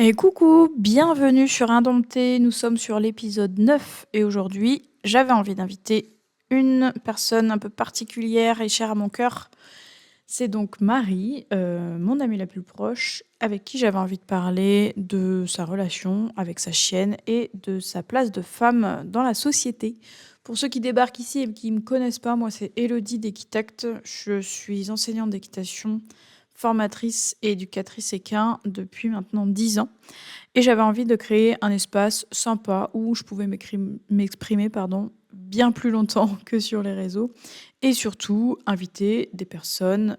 Et coucou, bienvenue sur Indompté, nous sommes sur l'épisode 9 et aujourd'hui j'avais envie d'inviter une personne un peu particulière et chère à mon cœur. C'est donc Marie, mon amie la plus proche, avec qui j'avais envie de parler de sa relation avec sa chienne et de sa place de femme dans la société. Pour ceux qui débarquent ici et qui ne me connaissent pas, moi c'est Élodie d'Equitact, je suis enseignante d'équitation, formatrice et éducatrice équin depuis maintenant 10 ans. Et j'avais envie de créer un espace sympa où je pouvais m'exprimer bien plus longtemps que sur les réseaux. Et surtout, inviter des personnes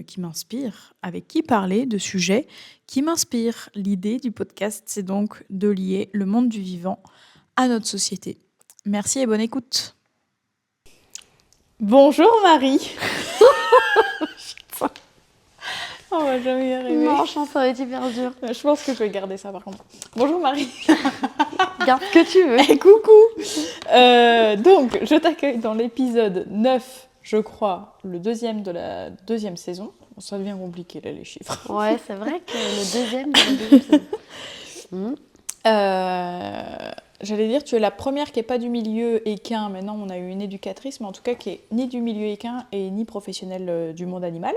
qui m'inspirent, avec qui parler de sujets qui m'inspirent. L'idée du podcast, c'est donc de lier le monde du vivant à notre société. Merci et bonne écoute. Bonjour Marie. On va jamais y arriver. Non, je pense que ça va être hyper dur. Je pense que je vais garder ça par contre. Bonjour Marie. Garde ce que tu veux. Et coucou. Donc, je t'accueille dans l'épisode 9, je crois, le deuxième de la deuxième saison. Ça devient compliqué là, les chiffres. Ouais, c'est vrai que le deuxième de la deuxième saison. J'allais dire, tu es la première qui n'est pas du milieu équin. Maintenant, on a eu une éducatrice, mais en tout cas qui est ni du milieu équin et ni professionnelle du monde animal.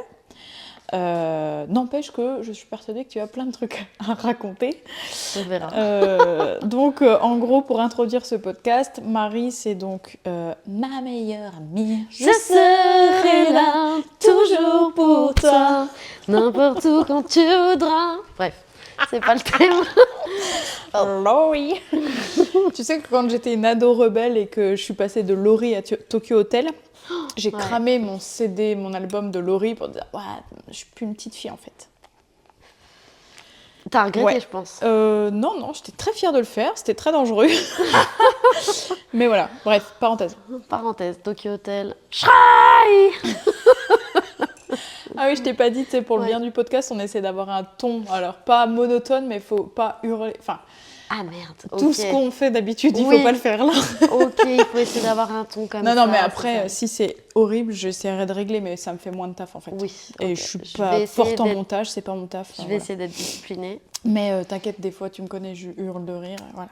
N'empêche que je suis persuadée que tu as plein de trucs à raconter. On verra. Donc, en gros, pour introduire ce podcast, Marie, c'est donc ma meilleure amie. Je serai là, toujours pour toi, n'importe où quand tu voudras. Bref, c'est pas le thème. Laurie. Tu sais que quand j'étais une ado rebelle et que je suis passée de Laurie à Tokyo Hotel, j'ai cramé mon CD, mon album de Laurie pour dire ouais, je suis plus une petite fille en fait. T'as regretté, je pense. Non, j'étais très fière de le faire, c'était très dangereux. Mais voilà, bref, parenthèse. Parenthèse, Tokyo Hotel. Shrai. Ah oui, je t'ai pas dit, tu sais, pour le bien du podcast, on essaie d'avoir un ton, alors pas monotone, mais faut pas hurler. Enfin, ah merde. tout ce qu'on fait d'habitude, il Oui. faut pas le faire là. Ok, il faut essayer d'avoir un ton comme ça. Non, mais après, si c'est horrible, j'essaierai de régler, mais ça me fait moins de taf en fait. Oui. Et je suis pas forte en montage, c'est pas mon taf. Je vais essayer d'être disciplinée. Mais t'inquiète, des fois, tu me connais, je hurle de rire. Voilà.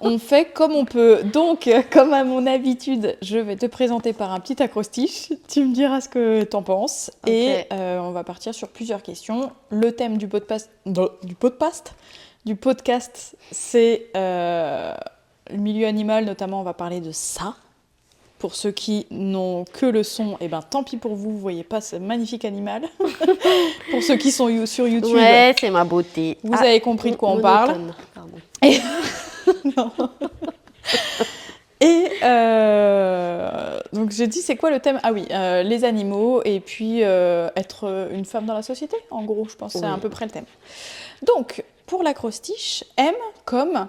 On fait comme on peut. Donc, comme à mon habitude, je vais te présenter par un petit acrostiche. Tu me diras ce que t'en penses. Okay. Et on va partir sur plusieurs questions. Le thème du podcast, c'est le milieu animal. Notamment, on va parler de ça. Pour ceux qui n'ont que le son, eh ben, tant pis pour vous, vous voyez pas ce magnifique animal. Pour ceux qui sont sur YouTube, ouais, c'est ma beauté. Vous avez compris de quoi on parle. Pardon. Et donc j'ai dit c'est quoi le thème ? Ah oui, les animaux et puis être une femme dans la société. En gros, je pense que c'est à peu près le thème. Donc pour l'acrostiche, M comme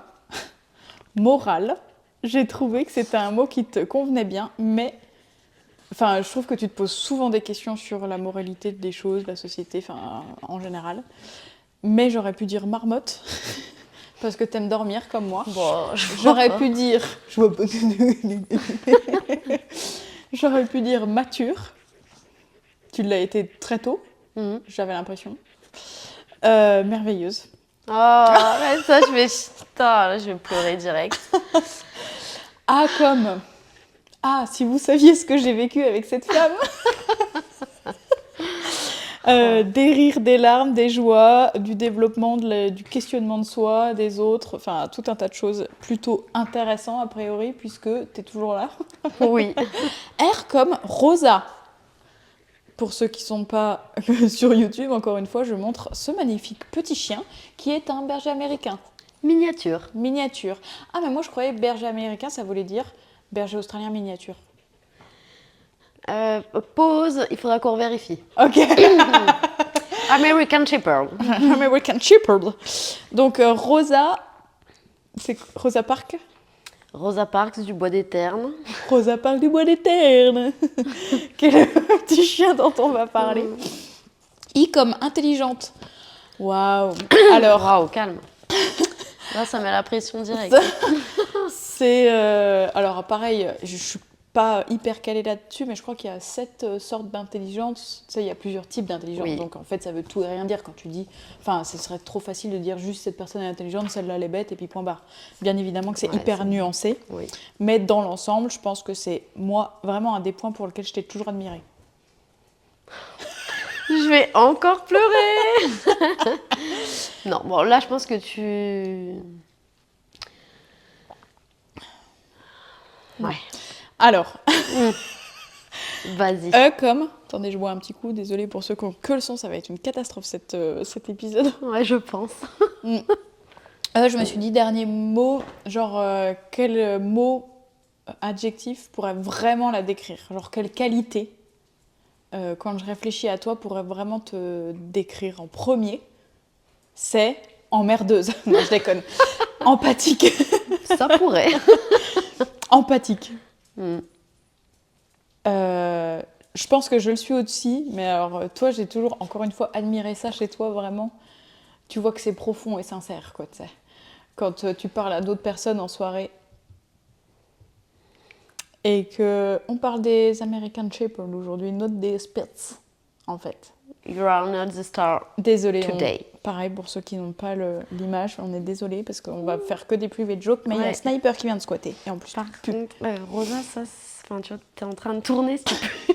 morale. J'ai trouvé que c'était un mot qui te convenait bien, mais enfin, je trouve que tu te poses souvent des questions sur la moralité des choses, la société, enfin, en général. Mais j'aurais pu dire marmotte, parce que t'aimes dormir comme moi. Bon, j'aurais pu dire... J'aurais pu dire mature. Tu l'as été très tôt, j'avais l'impression. Merveilleuse. Oh, mais ça, je vais pleurer direct. Ah, comme... Ah, si vous saviez ce que j'ai vécu avec cette femme. Des rires, des larmes, des joies, du développement, du questionnement de soi, des autres, enfin tout un tas de choses plutôt intéressantes a priori, puisque t'es toujours là. Oui. R comme Rosa. Pour ceux qui ne sont pas sur YouTube, encore une fois, je montre ce magnifique petit chien qui est un berger américain. Miniature. Ah, mais moi je croyais berger américain, ça voulait dire berger australien miniature. Pause, il faudra qu'on vérifie. Ok. American Shepherd. American Shepherd. Donc Rosa, c'est Rosa Parks. Rosa Parks du Bois des Ternes. Rosa Parks du Bois des Ternes. Quel est le petit chien dont on va parler. I comme intelligente. Waouh. Alors. Waouh, calme. Là, ça met la pression directe. C'est alors pareil, je suis pas hyper calée là-dessus, mais je crois qu'il y a 7 sortes d'intelligence. Tu sais, il y a plusieurs types d'intelligence. Oui. Donc en fait, ça veut tout et rien dire quand tu dis. Enfin, ce serait trop facile de dire juste cette personne est intelligente, celle-là elle est bête, et puis point barre. Bien évidemment que c'est Ouais, hyper c'est- nuancé, Oui. mais dans l'ensemble, je pense que c'est moi vraiment un des points pour lesquels je t'ai toujours admiré. Je vais encore pleurer. Non, bon, là, je pense que tu... Ouais, Alors, vas-y. comme. Attendez, je bois un petit coup, désolée pour ceux qui ont que le son, ça va être une catastrophe cet épisode. Ouais, je pense. Je me suis dit, dernier mot, genre quel mot adjectif pourrait vraiment la décrire? Genre quelle qualité, quand je réfléchis à toi, pourrait vraiment te décrire en premier? C'est emmerdeuse. Non, je déconne. Empathique. Ça pourrait. Empathique. Mm. Je pense que je le suis aussi, mais alors toi, j'ai toujours, encore une fois, admiré ça chez toi, vraiment. Tu vois que c'est profond et sincère, quoi, tu sais. Quand tu parles à d'autres personnes en soirée et que on parle des American Shepherd aujourd'hui, not des Spitz, en fait. You are not the star Désolé. today. Pareil pour ceux qui n'ont pas l'image, on est désolé parce qu'on va faire que des privés jokes, mais il y a un sniper qui vient de squatter. Et en plus, Par contre, Rosa, ça, enfin, tu vois, t'es en train de tourner, c'est plus...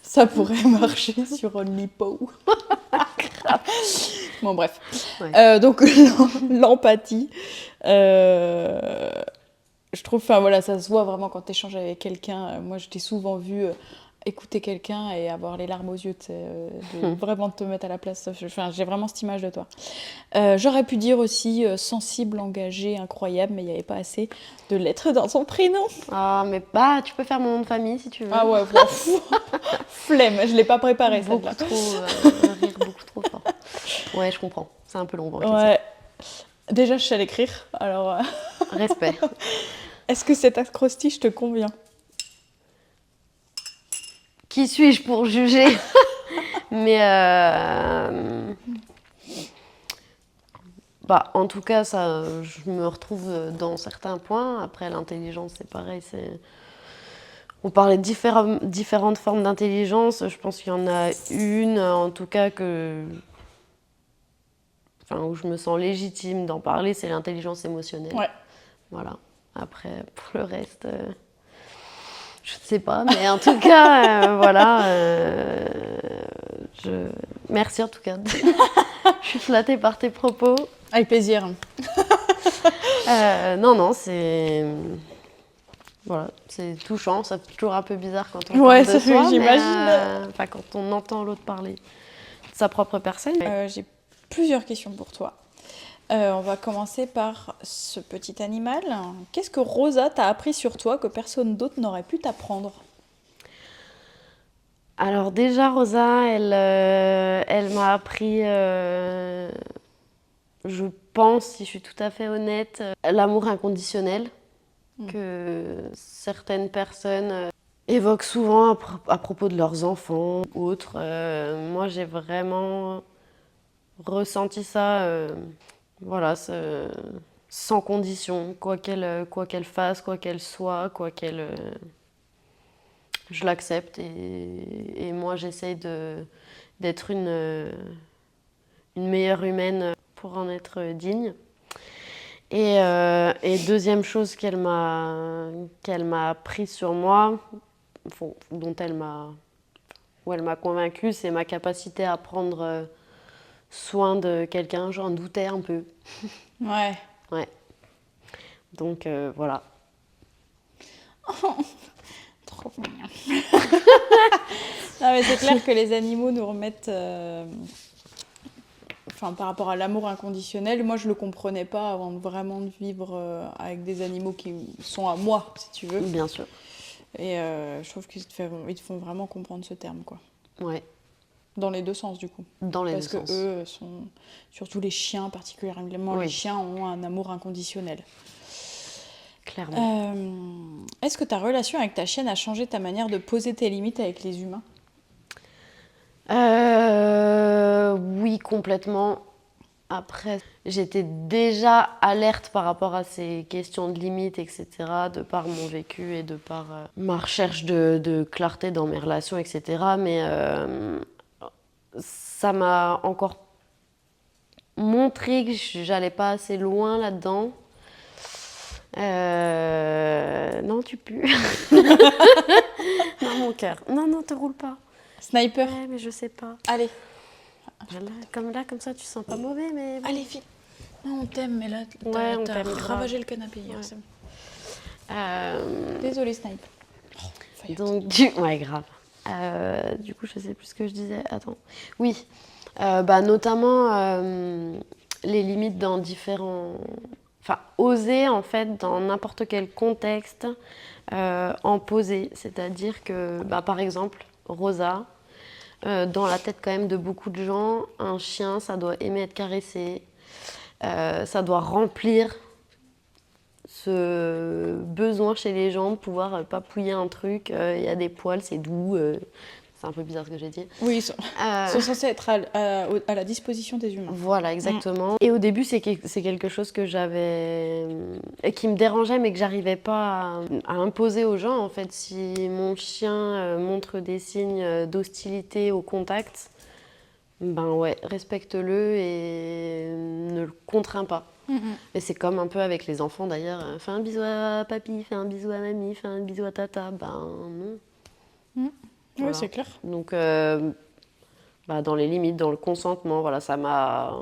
ça pourrait marcher sur OnlyPo. Bon, bref. Ouais. Donc, l'empathie. Je trouve, enfin voilà, ça se voit vraiment quand tu échanges avec quelqu'un. Moi, je t'ai souvent vu écouter quelqu'un et avoir les larmes aux yeux, de vraiment te mettre à la place. Enfin, j'ai vraiment cette image de toi. J'aurais pu dire aussi sensible, engagé, incroyable, mais il n'y avait pas assez de lettres dans son prénom. Ah, mais bah, tu peux faire mon nom de famille si tu veux. Ah ouais, flemme, je l'ai pas préparé celle-là. Beaucoup trop, rire beaucoup trop fort. Ouais, je comprends. C'est un peu long pour écrire. Ouais. Déjà, je sais l'écrire, alors... Respect. Est-ce que cet acrostiche te convient? Qui suis-je pour juger? Mais bah, en tout cas, ça, je me retrouve dans certains points. Après, l'intelligence, c'est pareil. On parlait de différentes formes d'intelligence. Je pense qu'il y en a une, en tout cas, où je me sens légitime d'en parler, c'est l'intelligence émotionnelle. Ouais. Voilà. Après, pour le reste, je ne sais pas. Mais en tout cas, voilà. Merci en tout cas. Je suis flattée par tes propos. Avec plaisir. Non, c'est... Voilà, c'est touchant. Ça fait toujours un peu bizarre quand on Ouais, parle de ça, soi. j'imagine. Enfin, quand on entend l'autre parler de sa propre personne. J'ai plusieurs questions pour toi. On va commencer par ce petit animal. Qu'est-ce que Rosa t'a appris sur toi que personne d'autre n'aurait pu t'apprendre? Alors déjà, Rosa, elle m'a appris, je pense, si je suis tout à fait honnête, l'amour inconditionnel que certaines personnes évoquent souvent à propos de leurs enfants ou autres. Moi, j'ai vraiment ressenti ça, voilà, sans condition, quoi qu'elle fasse, quoi qu'elle soit, je l'accepte et moi j'essaye d'être une meilleure humaine pour en être digne. Et deuxième chose qu'elle m'a appris sur moi, où elle m'a convaincue, c'est ma capacité à prendre soin de quelqu'un. J'en doutais un peu. Ouais. Ouais. Donc voilà. Trop mignon. Non, mais c'est clair que les animaux nous remettent... Enfin, par rapport à l'amour inconditionnel, moi je le comprenais pas avant de vraiment vivre avec des animaux qui sont à moi, si tu veux. Bien sûr. Et je trouve qu'ils te font vraiment comprendre ce terme, quoi. Ouais. Dans les deux sens, du coup. Dans les Parce deux que sens. eux sont... Surtout les chiens, particulièrement, Oui. les chiens ont un amour inconditionnel. Clairement. Est-ce que ta relation avec ta chienne a changé ta manière de poser tes limites avec les humains? Oui, complètement. Après, j'étais déjà alerte par rapport à ces questions de limites, etc., de par mon vécu et de par ma recherche de clarté dans mes relations, etc. Mais ça m'a encore montré que j'allais pas assez loin là-dedans. Non, tu pues. Non, mon cœur. Non, non, te roule pas. Sniper. Ouais, mais je sais pas. Allez. Là, comme ça, tu sens pas mauvais, mais... Allez, vite. Non, on t'aime, mais là, Ouais, on t'as t'aime grave. ravagé le canapé hier. Ouais. C'est bon. Désolée, Snipe. Donc, ouais, grave. Du coup, je sais plus ce que je disais. Attends. Oui. Notamment les limites dans différents... Enfin, oser, en fait, dans n'importe quel contexte, en poser. C'est-à-dire que, par exemple, Rosa, dans la tête quand même de beaucoup de gens, un chien, ça doit aimer être caressé. Ça doit remplir ce besoin chez les gens de pouvoir papouiller un truc. Il y a des poils, c'est doux. C'est un peu bizarre ce que j'ai dit. Oui, ils sont censés être à la disposition des humains. Voilà, exactement. Et au début, c'est quelque chose que j'avais... qui me dérangeait, mais que j'arrivais pas à imposer aux gens. En fait, si mon chien montre des signes d'hostilité au contact, ben ouais, respecte-le et ne le contrains pas. Et c'est comme un peu avec les enfants d'ailleurs. Fais un bisou à papy, fais un bisou à mamie, fais un bisou à tata. Ben non. Voilà. Oui, c'est clair. Donc, dans les limites, dans le consentement, voilà, ça m'a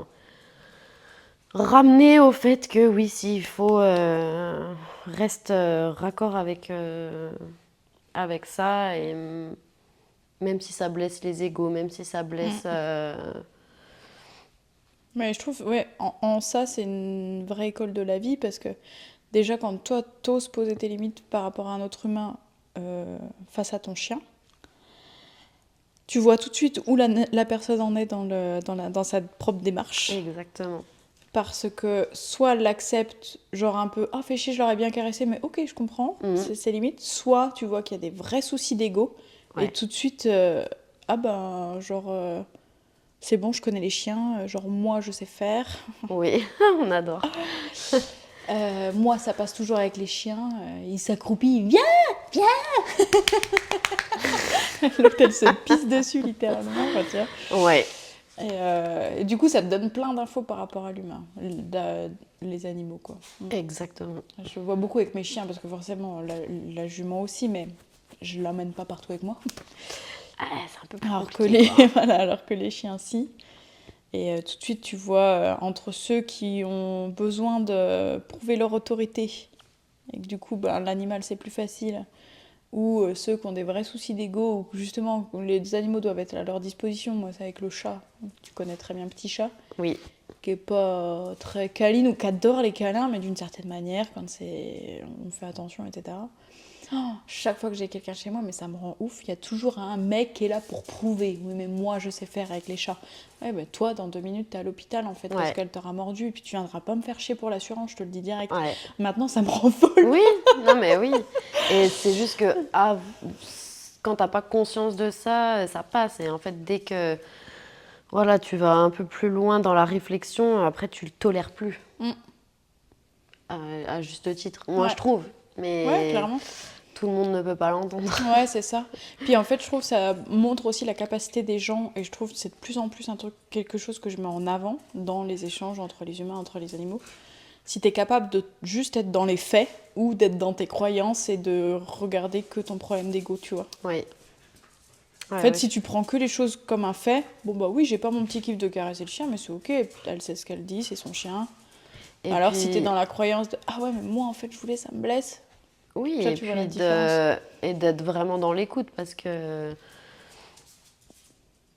ramené au fait que oui, si, il faut reste raccord avec ça. Et même si ça blesse les égos, même si ça blesse... Mais je trouve, ouais, en ça, c'est une vraie école de la vie parce que déjà, quand toi, t'oses poser tes limites par rapport à un autre humain face à ton chien, tu vois tout de suite où la personne en est dans sa propre démarche. Exactement. Parce que soit elle l'accepte, genre un peu, ah, fais chier, je l'aurais bien caressé, mais ok, je comprends, c'est limite. Soit tu vois qu'il y a des vrais soucis d'ego, et tout de suite, c'est bon, je connais les chiens, genre moi je sais faire. Oui, on adore. Moi ça passe toujours avec les chiens, il s'accroupit, viens. L'autre elle se pisse dessus littéralement, quoi, tu vois. Ouais. Et du coup ça te donne plein d'infos par rapport à l'humain, les animaux, quoi. Exactement. Je vois beaucoup avec mes chiens parce que forcément la jument aussi, mais je l'emmène pas partout avec moi. C'est un peu plus Alors que les chiens, si. Et tout de suite, tu vois, entre ceux qui ont besoin de prouver leur autorité, et que du coup, l'animal, c'est plus facile, ou ceux qui ont des vrais soucis d'ego, ou justement, les animaux doivent être à leur disposition. Moi, c'est avec le chat. Tu connais très bien Petit Chat. Oui. Qui est pas très câline, ou qui adore les câlins, mais d'une certaine manière, quand on fait attention, etc. Chaque fois que j'ai quelqu'un chez moi, mais ça me rend ouf, il y a toujours un mec qui est là pour prouver. Oui, mais moi, je sais faire avec les chats. Ouais, toi, dans 2 minutes, t'es à l'hôpital, en fait, parce qu'elle t'aura mordu, et puis tu viendras pas me faire chier pour l'assurance, je te le dis direct. Ouais. Maintenant, ça me rend folle. Oui, non mais oui. Et c'est juste que quand t'as pas conscience de ça, ça passe. Et en fait, dès que voilà, tu vas un peu plus loin dans la réflexion, après, tu le tolères plus. À juste titre. Moi, je trouve. Mais ouais, clairement. Tout le monde ne peut pas l'entendre. Ouais, c'est ça. Puis en fait, je trouve que ça montre aussi la capacité des gens, et je trouve que c'est de plus en plus quelque chose que je mets en avant dans les échanges entre les humains, entre les animaux. Si t'es capable de juste être dans les faits, ou d'être dans tes croyances, et de regarder que ton problème d'ego, tu vois. Oui. En fait, si tu prends que les choses comme un fait, oui, j'ai pas mon petit kiff de caresser le chien, mais c'est ok, elle sait ce qu'elle dit, c'est son chien. Et alors, puis... si t'es dans la croyance de ah ouais, mais moi en fait, je voulais, ça me blesse. Oui, ça, et puis d'être vraiment dans l'écoute, parce que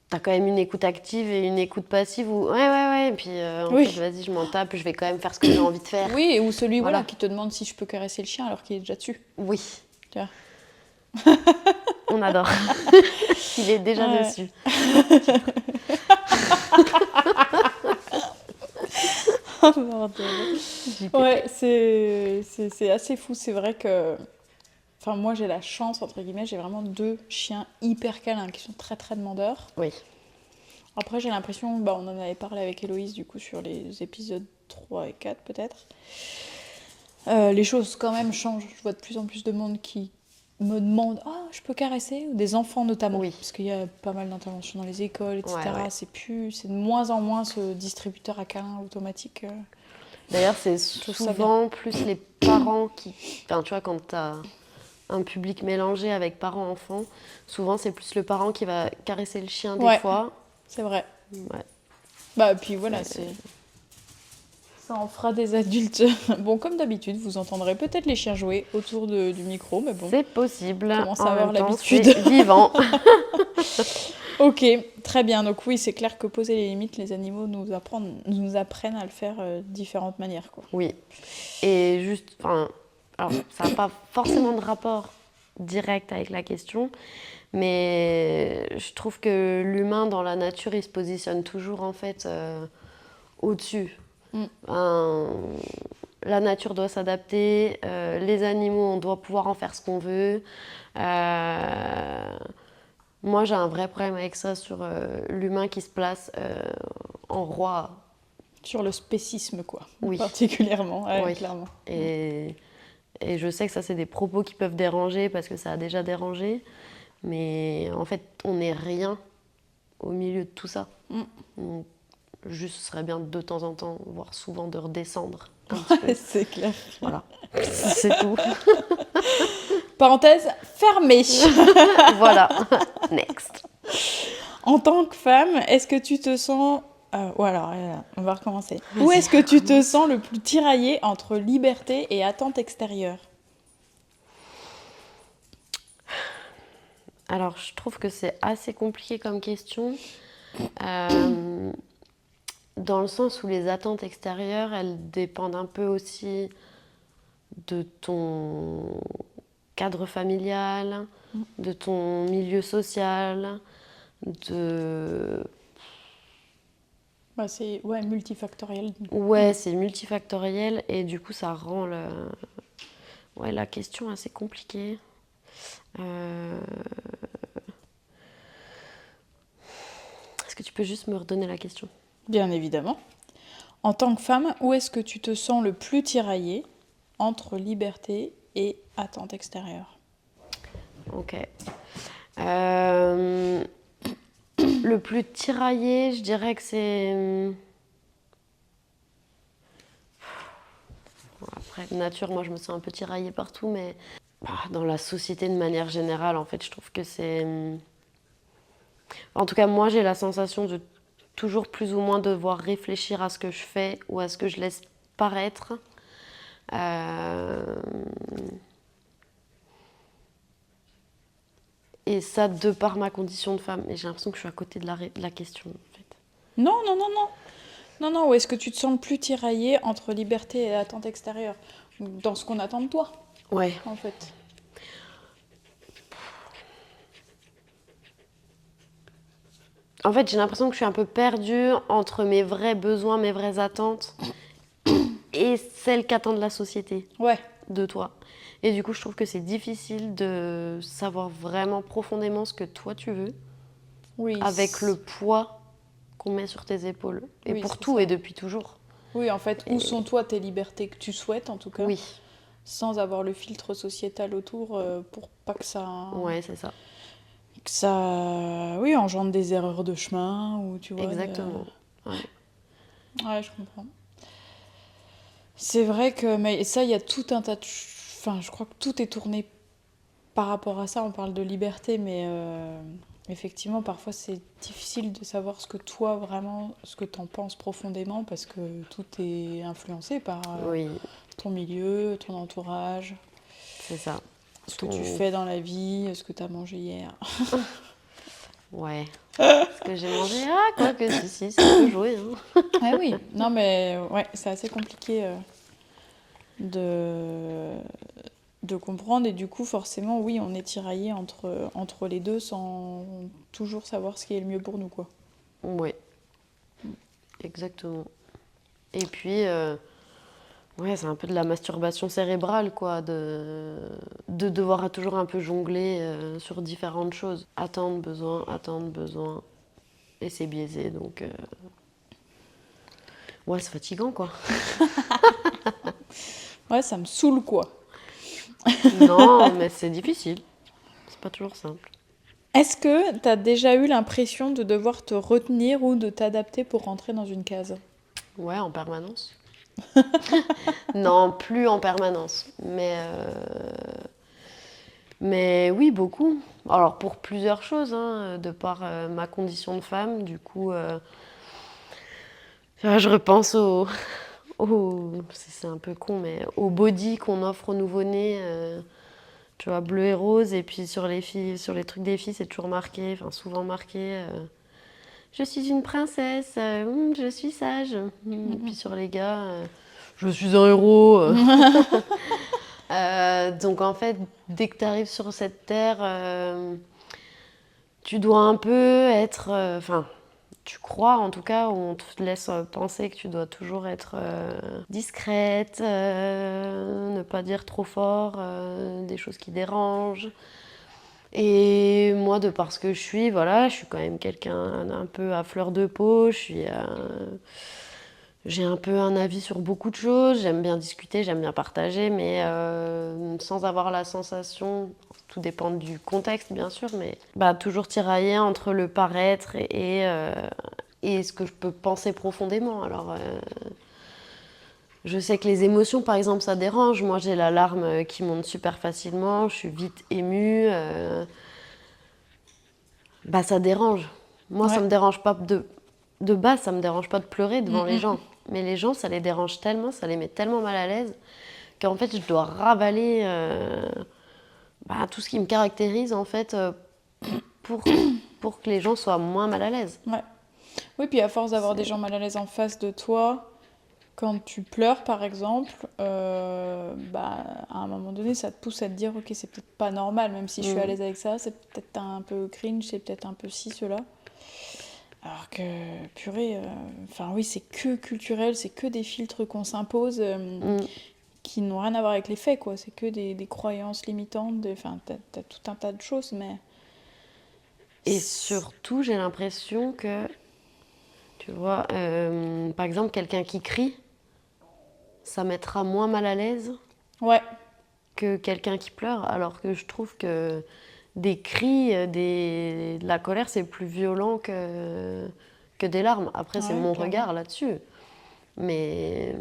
t'as quand même une écoute active et une écoute passive où ouais, et puis en fait, vas-y, je m'en tape, je vais quand même faire ce que j'ai envie de faire. Oui, ou celui qui te demande si je peux caresser le chien alors qu'il est déjà dessus. Oui. Tu vois. On adore. Il est déjà dessus. Oh bordel. Ouais, c'est assez fou. C'est vrai que... Enfin, moi, j'ai la chance, entre guillemets, j'ai vraiment 2 chiens hyper câlins qui sont très, très demandeurs. Oui. Après, j'ai l'impression, on en avait parlé avec Héloïse, du coup, sur les épisodes 3 et 4, peut-être. Les choses, quand même, changent. Je vois de plus en plus de monde qui me demande je peux caresser, ou des enfants notamment, Oui. parce qu'il y a pas mal d'interventions dans les écoles, etc. Ouais. C'est de moins en moins ce distributeur à câlins automatique. D'ailleurs, c'est trouve ça souvent plus les parents qui... Enfin, tu vois, quand tu as un public mélangé avec parents-enfants, souvent c'est plus le parent qui va caresser le chien des fois. C'est vrai. Ouais. Puis voilà, ça en fera des adultes. Bon, comme d'habitude, vous entendrez peut-être les chiens jouer autour du micro, mais bon. C'est possible. On commence En à avoir même temps, l'habitude. c'est vivant. Ok, très bien. Donc oui, c'est clair que poser les limites, les animaux nous apprennent à le faire de différentes manières, quoi. Oui. Et juste, alors ça n'a pas forcément de rapport direct avec la question, mais je trouve que l'humain dans la nature, il se positionne toujours en fait au-dessus. La nature doit s'adapter, les animaux, on doit pouvoir en faire ce qu'on veut. Moi, j'ai un vrai problème avec ça sur l'humain qui se place en roi. Sur le spécisme, quoi. Oui. Particulièrement, Oui. clairement. Et je sais que ça, c'est des propos qui peuvent déranger parce que ça a déjà dérangé. Mais en fait, on n'est rien au milieu de tout ça. Donc, juste, ce serait bien de temps en temps, voire souvent, de redescendre un petit peu. C'est clair. Voilà, c'est tout. Parenthèse fermée. Voilà, next. En tant que femme, est-ce que tu te sens... on va recommencer. Où est-ce que tu te sens le plus tiraillée entre liberté et attente extérieure? Alors, je trouve que c'est assez compliqué comme question, dans le sens où les attentes extérieures, elles dépendent un peu aussi de ton cadre familial, de ton milieu social, C'est multifactoriel. Ouais, c'est multifactoriel et du coup, ça rend la question assez compliquée. Est-ce que tu peux juste me redonner la question? Bien évidemment. En tant que femme, où est-ce que tu te sens le plus tiraillée entre liberté et attente extérieure? Ok. Le plus tiraillé, je dirais que c'est... Après, nature, moi, je me sens un peu tiraillée partout, mais dans la société de manière générale, en fait, je trouve que c'est... En tout cas, moi, j'ai la sensation de toujours plus ou moins devoir réfléchir à ce que je fais ou à ce que je laisse paraître. Et ça, de par ma condition de femme. Et j'ai l'impression que je suis à côté de la question, en fait. Non. Où est-ce que tu te sens le plus tiraillée entre liberté et attente extérieure? Dans ce qu'on attend de toi, Ouais. en fait. En fait, j'ai l'impression que je suis un peu perdue entre mes vrais besoins, mes vraies attentes et celles qu'attendent la société de toi. Et du coup, je trouve que c'est difficile de savoir vraiment profondément ce que toi tu veux avec le poids qu'on met sur tes épaules. Et pour tout, et depuis toujours. Oui, en fait, où sont toi tes libertés que tu souhaites, en tout cas, sans avoir le filtre sociétal autour pour pas que ça... Ouais, c'est ça. Que ça, engendre des erreurs de chemin, ou tu vois... Exactement. Ouais, je comprends. C'est vrai que... Mais ça, il y a tout un tas de... Enfin, je crois que tout est tourné par rapport à ça. On parle de liberté, mais effectivement, parfois, c'est difficile de savoir ce que toi, vraiment, ce que t'en penses profondément, parce que tout est influencé par ton milieu, ton entourage. C'est ça. Ce que tu fais dans la vie, ce que t'as mangé hier. Ouais. Ce que j'ai mangé, quoi que si, ça peut jouer. Hein. Ah oui, non mais c'est assez compliqué de comprendre, et du coup forcément oui, on est tiraillé entre les deux sans toujours savoir ce qui est le mieux pour nous, quoi. Ouais, exactement. Et puis c'est un peu de la masturbation cérébrale, quoi, de devoir toujours un peu jongler sur différentes choses. Attendre, besoin. Et c'est biaisé, donc... Ouais, c'est fatigant, quoi. Ouais, ça me saoule, quoi. Non, mais c'est difficile. C'est pas toujours simple. Est-ce que tu as déjà eu l'impression de devoir te retenir ou de t'adapter pour rentrer dans une case? Ouais, en permanence. Non, plus en permanence. Mais oui, beaucoup. Alors, pour plusieurs choses, hein, de par ma condition de femme, du coup, je repense c'est un peu con, mais au body qu'on offre aux nouveau-nés, tu vois, bleu et rose, et puis sur les filles, sur les trucs des filles, c'est toujours marqué, enfin souvent marqué, je suis une princesse, je suis sage. Et puis sur les gars, je suis un héros. Donc en fait, dès que tu arrives sur cette terre, tu dois un peu être, enfin, tu crois en tout cas, ou on te laisse penser que tu dois toujours être discrète, ne pas dire trop fort, des choses qui dérangent. Et moi, de par ce que je suis, voilà, je suis quand même quelqu'un un peu à fleur de peau, j'ai un peu un avis sur beaucoup de choses, j'aime bien discuter, j'aime bien partager, mais sans avoir la sensation, tout dépend du contexte bien sûr, mais toujours tirailler entre le paraître et ce que je peux penser profondément. Alors, je sais que les émotions, par exemple, ça dérange. Moi, j'ai la larme qui monte super facilement, je suis vite émue. Ça dérange. Moi, ça Ouais. me dérange pas de base, ça me dérange pas de pleurer devant les gens. Mais les gens, ça les dérange tellement, ça les met tellement mal à l'aise qu'en fait, je dois ravaler tout ce qui me caractérise en fait pour, pour que les gens soient moins mal à l'aise. Ouais. Oui, puis à force d'avoir des C'est... gens mal à l'aise en face de toi, quand tu pleures par exemple, à un moment donné, ça te pousse à te dire, ok, c'est peut-être pas normal, même si je suis à Mm. l'aise avec ça, c'est peut-être un peu cringe, c'est peut-être un peu ci, cela. Alors que, purée, enfin oui, c'est que culturel, c'est que des filtres qu'on s'impose Mm. qui n'ont rien à voir avec les faits, quoi. C'est que des croyances limitantes, enfin, t'as tout un tas de choses, mais... Et surtout, j'ai l'impression que, tu vois, par exemple, quelqu'un qui crie, ça mettra moins mal à l'aise Ouais, que quelqu'un qui pleure, alors que je trouve que des cris, de la colère, c'est plus violent que des larmes. Après, c'est ouais, mon clairement. regard là-dessus. Mais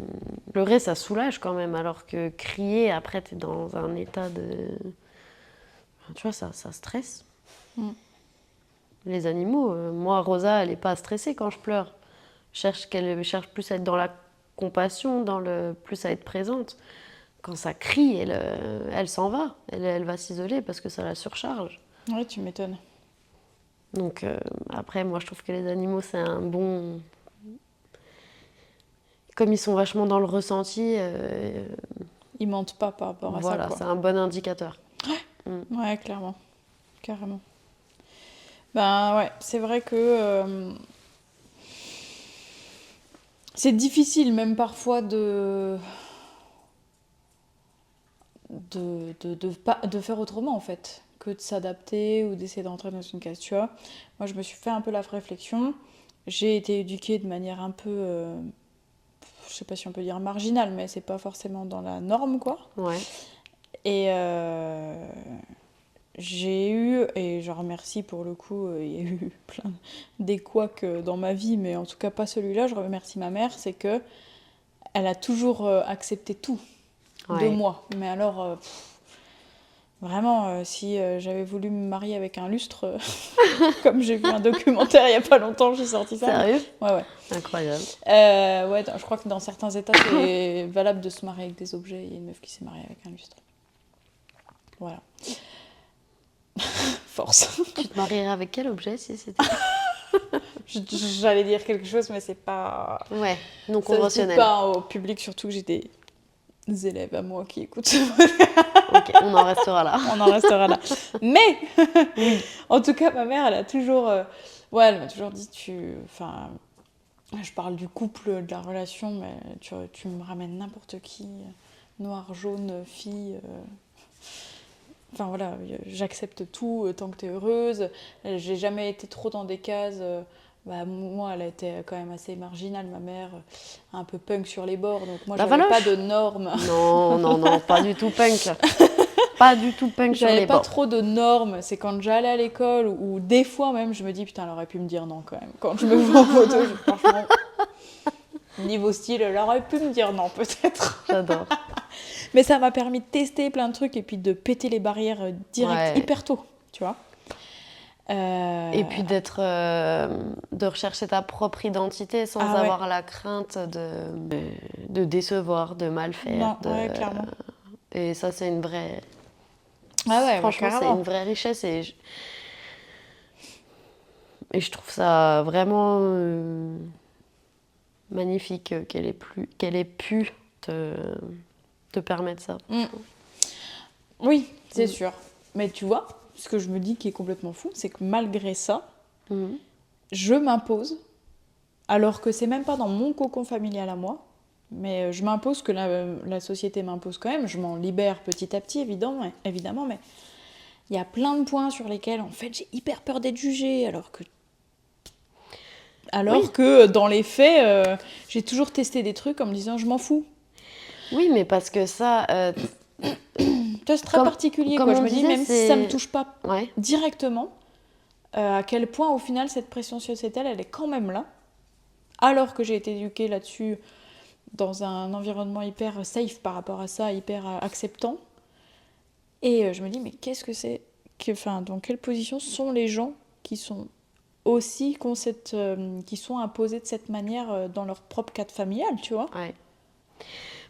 pleurer, ça soulage quand même, alors que crier, après, t'es dans un état de... Tu vois, ça stresse. Mm. Les animaux, moi, Rosa, elle n'est pas stressée quand je pleure. Elle cherche plus à être dans la compassion, plus à être présente. Quand ça crie, elle s'en va. Elle va s'isoler parce que ça la surcharge. Ouais, tu m'étonnes. Donc après, moi, je trouve que les animaux, c'est un bon... Comme ils sont vachement dans le ressenti, Ils mentent pas par rapport à ça, voilà, quoi. c'est un bon indicateur. Mm. Ouais, clairement. Carrément. Ben ouais, c'est vrai que c'est difficile même parfois de faire autrement en fait, que de s'adapter ou d'essayer d'entrer dans une case, tu vois. Moi, je me suis fait un peu la réflexion. J'ai été éduquée de manière un peu, je sais pas si on peut dire marginale, mais c'est pas forcément dans la norme, quoi. Ouais. Et j'ai eu, et je remercie pour le coup, il y a eu plein des couacs dans ma vie, mais en tout cas pas celui-là, je remercie ma mère, c'est que elle a toujours accepté tout de Ouais. moi. Mais alors, vraiment, si j'avais voulu me marier avec un lustre, comme j'ai vu un documentaire il y a pas longtemps, j'ai sorti ça. Sérieux? Ouais, ouais. Incroyable. Ouais, je crois que dans certains états, c'est valable de se marier avec des objets. Il y a une meuf qui s'est mariée avec un lustre. Voilà. Force. Tu te marierais avec quel objet si c'était... J'allais dire quelque chose, mais c'est pas. Ouais, non Ça se dit conventionnel. pas au public, surtout que j'ai des élèves à moi qui écoutent. Ok, on en restera là. On en restera là. Mais, Oui. en tout cas, ma mère, elle a toujours. Ouais, elle m'a toujours dit, Enfin, je parle du couple, de la relation, mais tu me ramènes n'importe qui. Noir, jaune, fille. Enfin voilà, j'accepte tout tant que t'es heureuse. J'ai jamais été trop dans des cases. Bah, moi, elle était quand même assez marginale, ma mère, un peu punk sur les bords, donc moi, La j'avais pas valoche? de normes. Non, non, non, pas du tout punk. Pas du tout punk sur J'avais les pas bords. trop de normes. C'est quand j'allais à l'école ou des fois même, je me dis putain, elle aurait pu me dire non quand même. Quand je me vois en photo, franchement, niveau style, elle aurait pu me dire non peut-être. J'adore. Mais ça m'a permis de tester plein de trucs et puis de péter les barrières direct, Ouais. hyper tôt, tu vois. Et puis de rechercher ta propre identité sans Ah ouais. avoir la crainte de décevoir, de mal faire. Non, ouais, clairement. Et ça, c'est une vraie. Ah ouais, bah, Franchement, c'est carrément. une vraie richesse et je trouve ça vraiment magnifique qu'elle ait pu te permettre ça. Mm. Oui, c'est Mm. sûr. Mais tu vois, ce que je me dis qui est complètement fou, c'est que malgré ça, Mhm. je m'impose, alors que c'est même pas dans mon cocon familial à moi, mais je m'impose que la société m'impose quand même, je m'en libère petit à petit évidemment, mais il y a plein de points sur lesquels en fait j'ai hyper peur d'être jugée, alors Oui, que dans les faits, j'ai toujours testé des trucs en me disant je m'en fous. oui, mais parce que ça, Tu vois, c'est très comme, particulier comme quoi, je on me dis disait, même si ça me c'est. touche pas Ouais. directement, à quel point au final cette pression sociétale elle est quand même là, alors que j'ai été éduquée là-dessus dans un environnement hyper safe par rapport à ça, hyper acceptant. Et je me dis, mais qu'est-ce que c'est enfin, dans quelle position sont les gens qui sont aussi, qui sont imposés de cette manière dans leur propre cadre familial, tu vois? Ouais.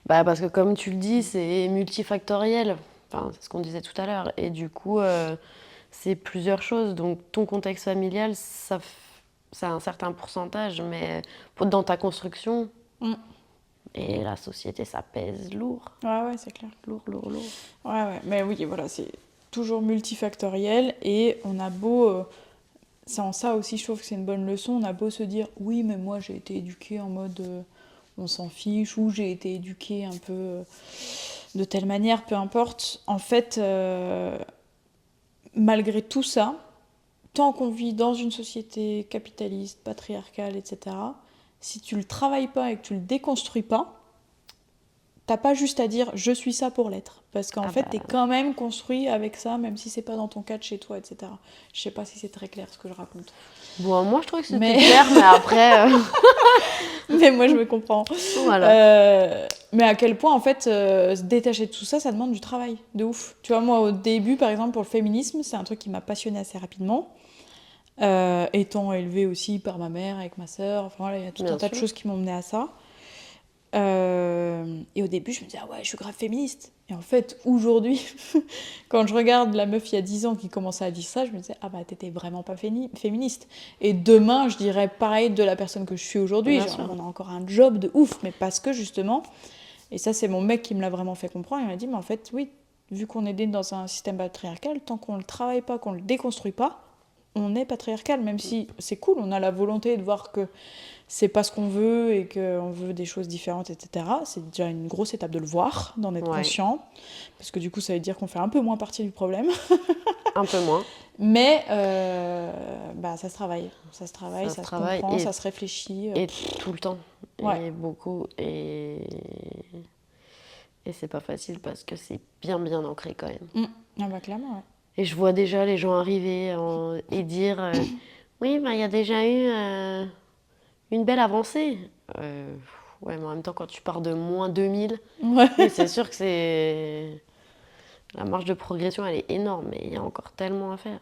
Bah, parce que comme tu le dis, c'est multifactoriel. Enfin, c'est ce qu'on disait tout à l'heure. Et du coup, c'est plusieurs choses. Donc, ton contexte familial, c'est un certain pourcentage, mais dans ta construction, Mm. et la société, ça pèse lourd. Ouais, c'est clair. Lourd, lourd, lourd. Ouais, mais oui, voilà, c'est toujours multifactoriel et on a beau. C'est en ça aussi, je trouve que c'est une bonne leçon. On a beau se dire, oui, mais moi j'ai été éduquée en mode on s'en fiche, ou j'ai été éduquée un peu de telle manière, peu importe. En fait, malgré tout ça, tant qu'on vit dans une société capitaliste, patriarcale, etc., si tu le travailles pas et que tu le déconstruis pas, t'as pas juste à dire je suis ça pour l'être. Parce qu'en fait, t'es quand même construit avec ça, même si c'est pas dans ton cadre chez toi, etc. Je sais pas si c'est très clair ce que je raconte. Bon, moi, je trouve que c'était Mais... clair, mais après, mais moi, je me comprends. voilà. Mais à quel point, en fait, se détacher de tout ça, ça demande du travail, de ouf. Tu vois, moi, au début, par exemple, pour le féminisme, c'est un truc qui m'a passionnée assez rapidement. Étant élevée aussi par ma mère, avec ma sœur, enfin voilà, il y a tout Bien un tas de sûr. choses qui m'ont menée à ça. Et au début, je me disais, ah ouais, je suis grave féministe. Et en fait, aujourd'hui, quand je regarde la meuf il y a 10 ans qui commençait à dire ça, je me disais, ah bah t'étais vraiment pas féministe. Et demain, je dirais pareil de la personne que je suis aujourd'hui. Bien Genre, sûr. on a encore un job de ouf, mais parce que justement, et ça c'est mon mec qui me l'a vraiment fait comprendre, il m'a dit, mais en fait, oui, vu qu'on est né dans un système patriarcal, tant qu'on le travaille pas, qu'on le déconstruit pas, on est patriarcal, même si c'est cool, on a la volonté de voir que c'est pas ce qu'on veut et qu'on veut des choses différentes, etc. C'est déjà une grosse étape de le voir, d'en être Ouais. conscient, parce que du coup ça veut dire qu'on fait un peu moins partie du problème. Un peu moins. Mais bah, ça se travaille, ça se travaille comprend, ça se réfléchit. Et tout le temps. Ouais. Et beaucoup. Et c'est pas facile parce que c'est bien, bien ancré quand même. Ah bah clairement, ouais. Et je vois déjà les gens arriver et dire oui, bah, il y a déjà eu une belle avancée. Ouais, mais en même temps, quand tu pars de moins 2000, Ouais. oui, c'est sûr que c'est. La marge de progression, elle est énorme, mais il y a encore tellement à faire.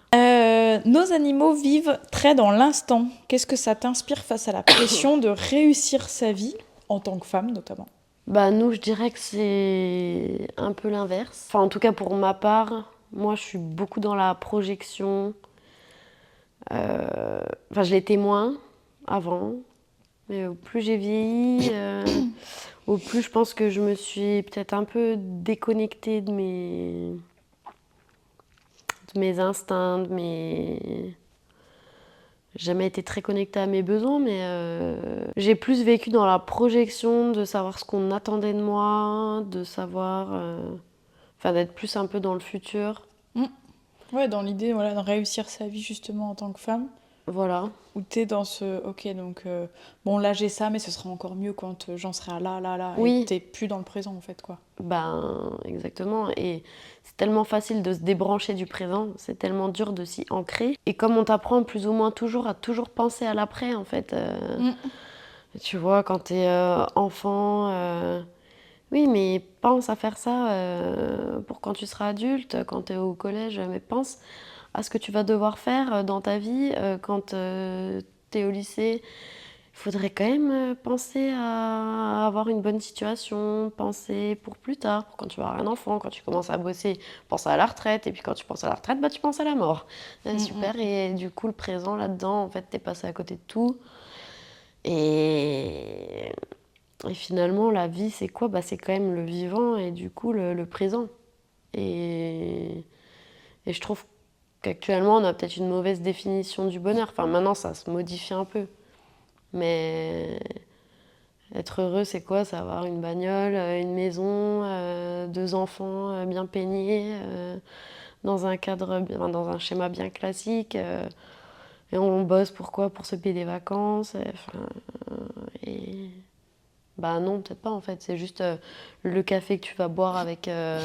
Nos animaux vivent très dans l'instant. Qu'est-ce que ça t'inspire face à la pression de réussir sa vie, en tant que femme notamment? Bah, nous, je dirais que c'est un peu l'inverse. Enfin, en tout cas, pour ma part, moi, je suis beaucoup dans la projection. Enfin, je l'étais moins avant, mais au plus j'ai vieilli, au plus je pense que je me suis peut-être un peu déconnectée de mes instincts, J'ai jamais été très connectée à mes besoins, mais j'ai plus vécu dans la projection de savoir ce qu'on attendait de moi, de savoir. Enfin, d'être plus un peu dans le futur. Ouais, dans l'idée voilà, de réussir sa vie justement en tant que femme. Voilà. Où t'es dans ce... Ok, donc... bon, là, j'ai ça, mais ce sera encore mieux quand j'en serai à là. Et Oui, t'es plus dans le présent, en fait, quoi. ben exactement. Et c'est tellement facile de se débrancher du présent, c'est tellement dur de s'y ancrer. Et comme on t'apprend plus ou moins toujours à toujours penser à l'après, en fait. Tu vois, quand t'es enfant, oui, mais pense à faire ça pour quand tu seras adulte, quand t'es au collège, mais pense à ce que tu vas devoir faire dans ta vie quand t'es au lycée. Il faudrait quand même penser à avoir une bonne situation, penser pour plus tard, pour quand tu vas avoir un enfant, quand tu commences à bosser, pense à la retraite, et puis quand tu penses à la retraite, bah, tu penses à la mort. Super, et du coup, le présent là-dedans, en fait, t'es passé à côté de tout. Et, et finalement, la vie, c'est quoi? Bah, c'est quand même le vivant et du coup, le présent. Et, et je trouve qu'actuellement, on a peut-être une mauvaise définition du bonheur. Enfin, maintenant, ça se modifie un peu. Mais être heureux, c'est quoi? C'est avoir une bagnole, une maison, 2 enfants bien peignés, dans un cadre, dans un schéma bien classique. Et on bosse pourquoi? Pour se payer des vacances. Enfin, et bah non, peut-être pas en fait. C'est juste le café que tu vas boire avec un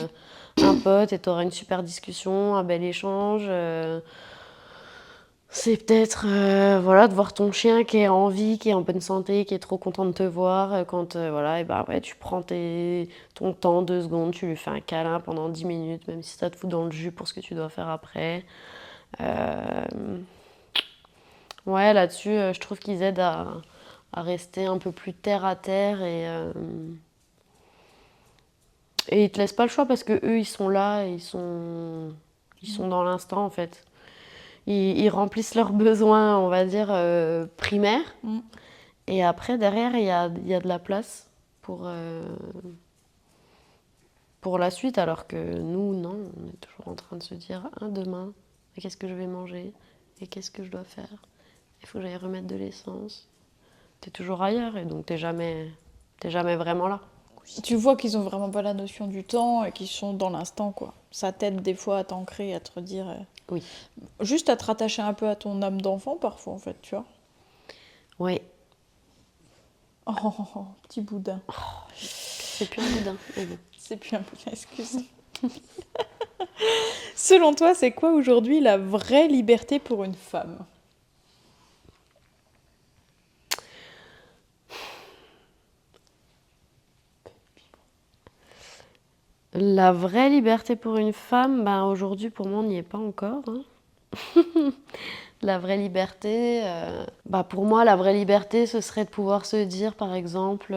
pote et tu auras une super discussion, un bel échange. C'est peut-être voilà, de voir ton chien qui est en vie, qui est en bonne santé, qui est trop content de te voir. Quand voilà, et bah, ouais, tu prends ton temps, 2 secondes, tu lui fais un câlin pendant 10 minutes, même si ça te fout dans le jus pour ce que tu dois faire après. Euh, ouais, là-dessus, je trouve qu'ils aident à rester un peu plus terre à terre et ils te laissent pas le choix parce que eux ils sont là, ils sont dans l'instant en fait. Ils remplissent leurs besoins, on va dire, primaires. Et après, derrière, il y a de la place pour la suite, alors que nous, non, on est toujours en train de se dire, ah, demain, qu'est-ce que je vais manger? Et qu'est-ce que je dois faire? Il faut que j'aille remettre de l'essence. T'es toujours ailleurs et donc t'es jamais vraiment là. Tu vois qu'ils ont vraiment pas la notion du temps et qu'ils sont dans l'instant, quoi. Ça t'aide des fois à t'ancrer, à te redire... Oui. juste à te rattacher un peu à ton âme d'enfant, parfois, en fait, tu vois. Oui. Oh, petit boudin. C'est plus un boudin, mais bon. C'est plus un boudin, excuse. Selon toi, c'est quoi aujourd'hui la vraie liberté pour une femme? La vraie liberté pour une femme, ben aujourd'hui pour moi on n'y est pas encore, hein. La vraie liberté, bah pour moi la vraie liberté ce serait de pouvoir se dire par exemple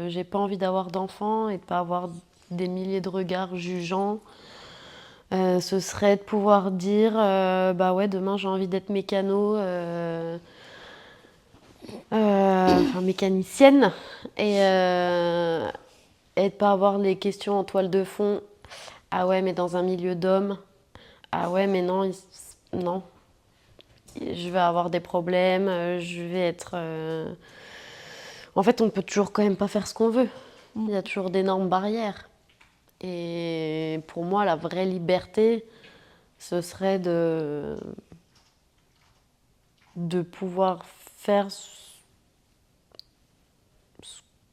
j'ai pas envie d'avoir d'enfants et de pas avoir des milliers de regards jugeants. Ce serait de pouvoir dire bah ouais demain j'ai envie d'être mécano, enfin mécanicienne et de pas avoir les questions en toile de fond. Ah ouais, mais dans un milieu d'hommes. Ah ouais, mais non, non. Je vais avoir des problèmes, je vais être... En fait, on peut toujours quand même pas faire ce qu'on veut. Il y a toujours d'énormes barrières. Et pour moi, la vraie liberté, ce serait de pouvoir faire ce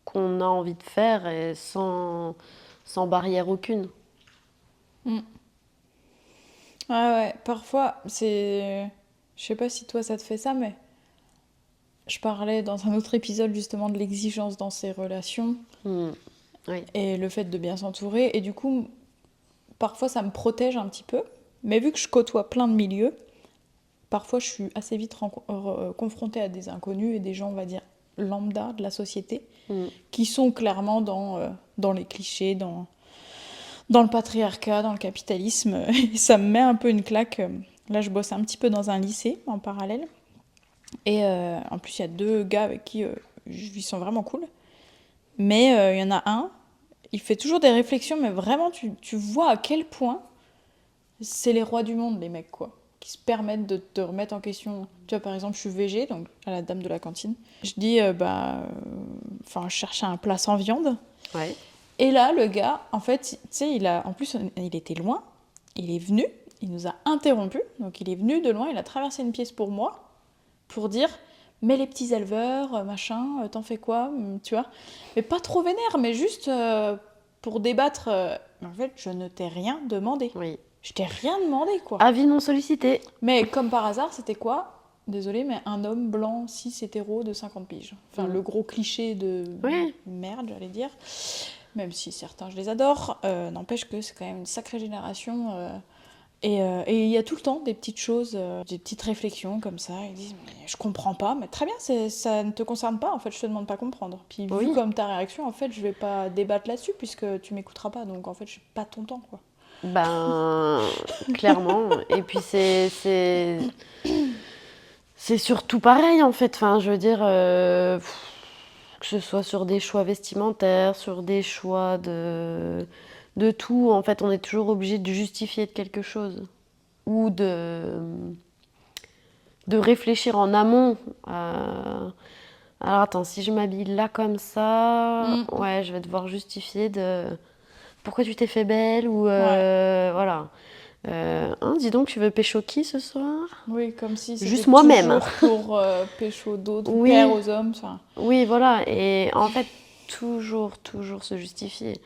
qu'on a envie de faire et sans barrière aucune. Ouais, parfois, c'est... Je sais pas si toi ça te fait ça, mais je parlais dans un autre épisode justement de l'exigence dans ces relations Oui. et le fait de bien s'entourer. Et du coup, parfois ça me protège un petit peu. Mais vu que je côtoie plein de milieux, parfois je suis assez vite confrontée à des inconnus et des gens, on va dire, lambda de la société, qui sont clairement dans les clichés, dans le patriarcat, dans le capitalisme. Et ça me met un peu une claque. Là, je bosse un petit peu dans un lycée en parallèle. Et en plus, il y a 2 gars avec qui ils sont vraiment cool. Mais il y en a un, il fait toujours des réflexions, mais vraiment, tu vois à quel point c'est les rois du monde, les mecs, quoi. Qui se permettent de te remettre en question. Tu vois, par exemple, je suis végé, donc à la dame de la cantine. Je dis, je cherchais un plat sans viande. Ouais. Et là, le gars, en fait, tu sais, en plus, il était loin. Il est venu, il nous a interrompus. Donc, il est venu de loin, il a traversé une pièce pour moi. pour dire mais les petits éleveurs, machin, t'en fais quoi, tu vois. Mais pas trop vénère, mais juste pour débattre. En fait, je ne t'ai rien demandé. Oui. Je t'ai rien demandé, quoi. Avis non sollicité. Mais comme par hasard, c'était quoi? Désolée, mais un homme blanc, cis, hétéro de 50 piges. Enfin, le gros cliché de merde, j'allais dire. Même si certains, je les adore. N'empêche que c'est quand même une sacrée génération. Et il y a tout le temps des petites choses, des petites réflexions comme ça. Ils disent mais je comprends pas, mais très bien, ça ne te concerne pas, en fait, je te demande pas comprendre. Puis vu comme ta réaction, en fait, je vais pas débattre là-dessus puisque tu m'écouteras pas, donc en fait, j'ai pas ton temps, quoi. Ben, clairement. Et puis c'est surtout pareil, en fait. Enfin, je veux dire, que ce soit sur des choix vestimentaires, sur des choix de tout, en fait, on est toujours obligé de justifier de quelque chose. Ou de réfléchir en amont. Alors attends, si je m'habille là comme ça, ouais, je vais devoir justifier de pourquoi tu t'es fait belle ou voilà. Dis donc, tu veux pécho qui ce soir? Oui, comme si c'était juste moi-même. toujours pour pécho d'autres, Oui. plaire aux hommes. Enfin. Oui, voilà. Et en fait, toujours se justifier.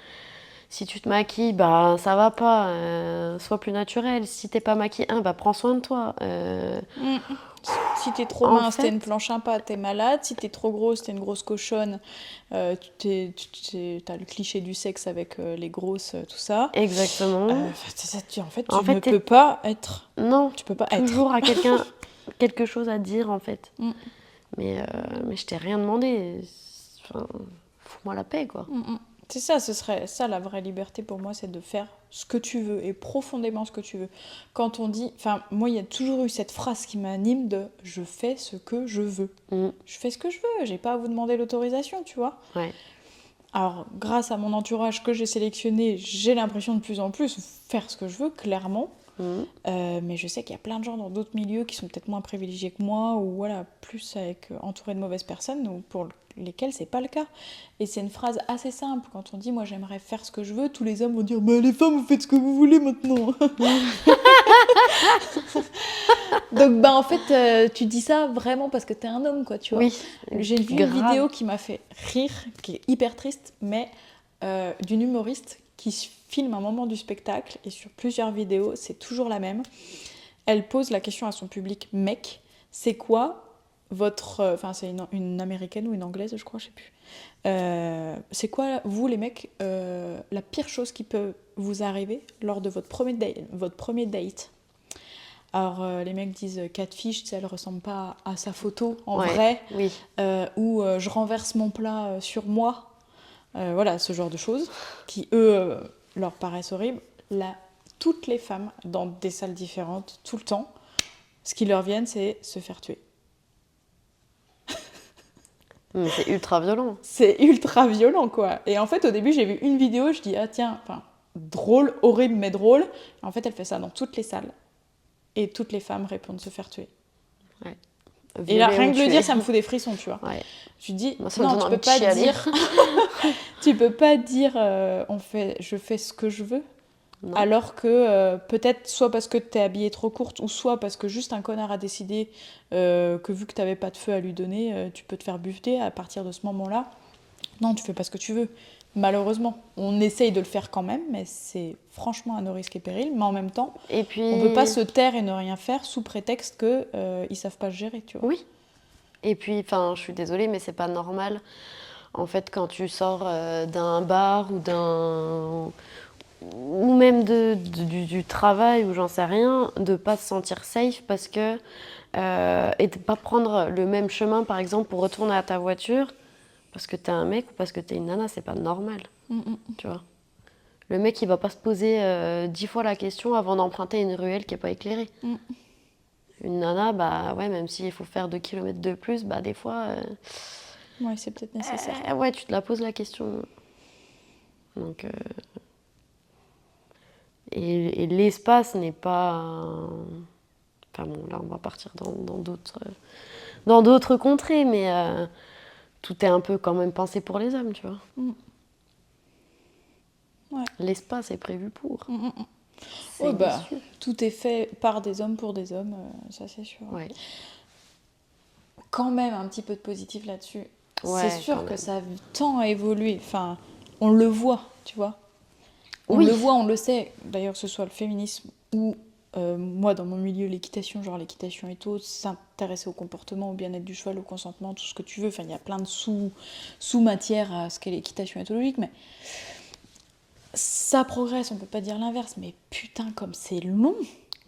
Si tu te maquilles, bah ça va pas. Sois plus naturel. Si t'es pas maquillée, bah prends soin de toi. Si t'es trop mince, t'es une planche à pas, t'es malade. Si t'es trop grosse, t'es une grosse cochonne. T'as le cliché du sexe avec les grosses, tout ça. Exactement. En fait, tu ne peux pas être. Non, tu peux pas toujours à quelqu'un quelque chose à dire, en fait. Mais je t'ai rien demandé. Enfin, fous-moi la paix, quoi. C'est ça, ce serait ça la vraie liberté pour moi, c'est de faire ce que tu veux et profondément ce que tu veux. Quand on dit, enfin moi il y a toujours eu cette phrase qui m'anime de je fais ce que je veux. Je fais ce que je veux, j'ai pas à vous demander l'autorisation, tu vois. Ouais. Alors grâce à mon entourage que j'ai sélectionné, j'ai l'impression de plus en plus faire ce que je veux, clairement. Mais je sais qu'il y a plein de gens dans d'autres milieux qui sont peut-être moins privilégiés que moi ou voilà, plus entourés de mauvaises personnes, donc pour lesquels c'est pas le cas. Et c'est une phrase assez simple. Quand on dit moi j'aimerais faire ce que je veux, tous les hommes vont dire bah les femmes vous faites ce que vous voulez maintenant. Donc en fait tu dis ça vraiment parce que t'es un homme, quoi, tu vois. Oui. J'ai vu une vidéo qui m'a fait rire, qui est hyper triste, mais d'une humoriste qui filme un moment du spectacle, et sur plusieurs vidéos, c'est toujours la même. Elle pose la question à son public mec, c'est quoi votre... Enfin, c'est une américaine ou une anglaise, je crois, je sais plus. C'est quoi, vous les mecs, la pire chose qui peut vous arriver lors de votre premier date? Alors, les mecs disent catfish, tu sais, elle ressemble pas à sa photo en vrai. Oui. Ou je renverse mon plat sur moi. Voilà, ce genre de choses qui, eux, leur paraissent horribles. Là, toutes les femmes, dans des salles différentes, tout le temps, ce qui leur vient, c'est se faire tuer. Mais c'est ultra violent. C'est ultra violent, quoi. Et en fait, au début, j'ai vu une vidéo, je dis, ah tiens, enfin, drôle, horrible, mais drôle. Et en fait, elle fait ça dans toutes les salles. Et toutes les femmes répondent se faire tuer. Ouais. Et là, rien que de le dire, ça me fout des frissons, tu vois. Ouais. Tu dis, moi, non, tu peux pas dire... tu peux pas dire, je fais ce que je veux. Non. Alors que peut-être soit parce que t'es habillée trop courte ou soit parce que juste un connard a décidé que vu que t'avais pas de feu à lui donner, tu peux te faire buffeter à partir de ce moment-là. Non, tu fais pas ce que tu veux. Malheureusement, on essaye de le faire quand même, mais c'est franchement à nos risques et périls. Mais en même temps, et puis... on peut pas se taire et ne rien faire sous prétexte que ils savent pas se gérer, tu vois. Oui. Et puis, enfin, je suis désolée, mais c'est pas normal. En fait, quand tu sors d'un bar ou même du travail ou j'en sais rien, de pas se sentir safe parce que et de pas prendre le même chemin, par exemple, pour retourner à ta voiture parce que t'es un mec ou parce que t'es une nana, c'est pas normal. Tu vois. Le mec, il va pas se poser 10 fois la question avant d'emprunter une ruelle qui est pas éclairée. Une nana, bah ouais, même s'il faut faire 2 km de plus, bah des fois... ouais, c'est peut-être nécessaire. Ouais, tu te la poses la question. Donc... Et l'espace n'est pas... Enfin bon, là, on va partir dans d'autres contrées, mais tout est un peu quand même pensé pour les hommes, tu vois. Ouais. L'espace est prévu pour. Ouais, bah, tout est fait par des hommes pour des hommes, ça c'est sûr. Ouais. quand même un petit peu de positif là-dessus. Ouais, C'est sûr quand que même. ça tend à évoluer. Enfin, on le voit, tu vois. On Oui. le voit, on le sait. D'ailleurs, que ce soit le féminisme ou moi, dans mon milieu, l'équitation, genre l'équitation et tout, s'intéresser au comportement, au bien-être du cheval, au consentement, tout ce que tu veux. Enfin, il y a plein de sous-matières à ce qu'est l'équitation éthologique, mais ça progresse, on peut pas dire l'inverse. Mais putain, comme c'est long.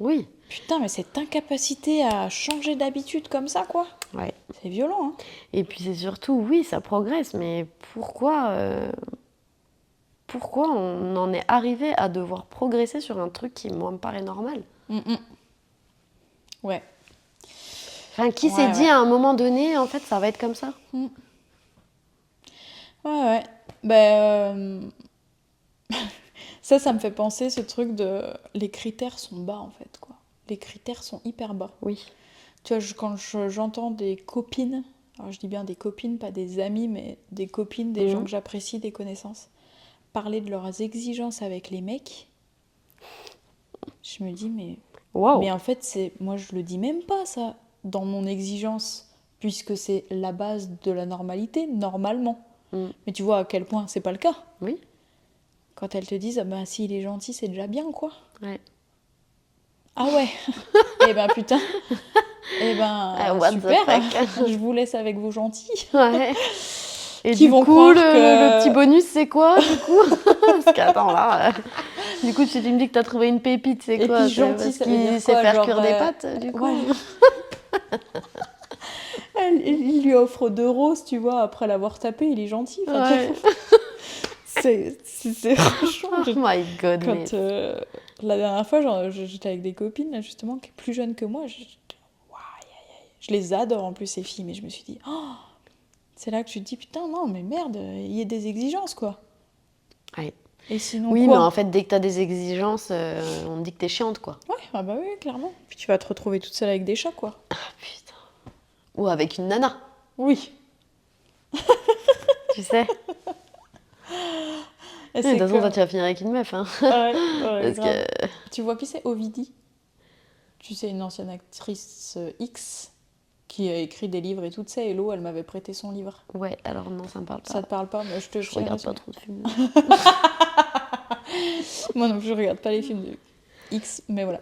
Oui. Putain, mais cette incapacité à changer d'habitude comme ça, quoi. Ouais. C'est violent, hein. Et puis c'est surtout, oui, ça progresse, mais pourquoi on en est arrivé à devoir progresser sur un truc qui, moi, me paraît normal? Ouais. Enfin, qui s'est Ouais, dit ouais. à un moment donné, en fait, ça va être comme ça? Ouais. Ben, ça me fait penser ce truc de... Les critères sont bas, en fait, quoi. Les critères sont hyper bas. Oui. Tu vois, quand j'entends des copines, alors je dis bien des copines, pas des amis, mais des copines, des gens que j'apprécie, des connaissances, parler de leurs exigences avec les mecs, je me dis, mais Waouh. en fait, moi, je le dis même pas, ça, dans mon exigence, puisque c'est la base de la normalité, normalement. Mais tu vois à quel point c'est pas le cas. Oui. Quand elles te disent, ah ben, s'il est gentil, c'est déjà bien, quoi. Ouais. Ah ouais. Eh ben, putain. Eh ben, What the super. fuck. Je vous laisse avec vos gentils. Ouais. Et Qui du vont coup, croire le petit que... bonus, c'est quoi, du coup? Parce qu'attends, là... Du coup, si tu me dis que t'as trouvé une pépite, c'est Et quoi? puis C'est gentil, parce ça veut qu'il dire sait quoi, faire genre... cuire des pâtes, du coup? Ouais. Il lui offre 2 roses, tu vois, après l'avoir tapé, il est gentil. Enfin, Ouais. c'est franchement... Oh my god, mais... Quand la dernière fois, genre, j'étais avec des copines, là, justement, qui sont plus jeunes que moi, waouh, je les adore en plus, ces filles, mais je me suis dit, oh, c'est là que tu te dis, putain, non, mais merde, il y a des exigences, quoi. Ouais. Et sinon, Oui, quoi? mais en fait, dès que t'as des exigences, on te dit que t'es chiante, quoi. Ouais, ah bah oui, clairement. Puis tu vas te retrouver toute seule avec des chats, quoi. Ah, putain. Ou avec une nana, Oui. tu sais. Et De toute façon, toi, tu vas finir avec une meuf, hein. Ouais, Parce grave. que... Tu vois qui c'est, Ovidie? Tu sais, une ancienne actrice X qui a écrit des livres et tout, tu sais, Hello, elle m'avait prêté son livre. Ouais, alors non, ça me parle pas. Ça te parle pas, mais je te Je regarde pas tiendrai trop de films. Moi non plus, je regarde pas les films de X, mais voilà.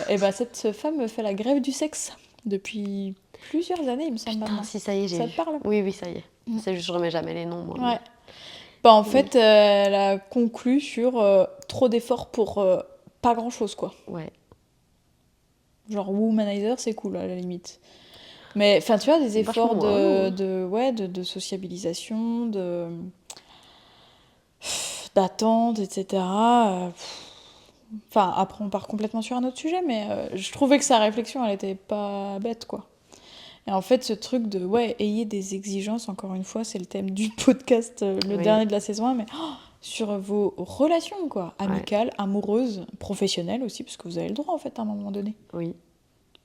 Et ben cette femme fait la grève du sexe depuis plusieurs années, il me semble. Putain, maintenant. si, ça y est, j'ai Ça vu. te parle? Oui, ça y est. C'est juste, je remets jamais les noms, moi. Ouais. Bah en fait, elle a conclu sur trop d'efforts pour pas grand chose, quoi. Ouais. Genre womanizer, c'est cool à la limite. Mais enfin, tu vois, des efforts Vachement relou, hein. de sociabilisation, d'attente, etc. Enfin, après, on part complètement sur un autre sujet, mais je trouvais que sa réflexion, elle était pas bête, quoi. Et en fait, ce truc de, ouais, ayez des exigences, encore une fois, c'est le thème du podcast, le Oui. dernier de la saison 1, mais sur vos relations, quoi. Amicales, amoureuses, professionnelles aussi, parce que vous avez le droit, en fait, à un moment donné. Oui.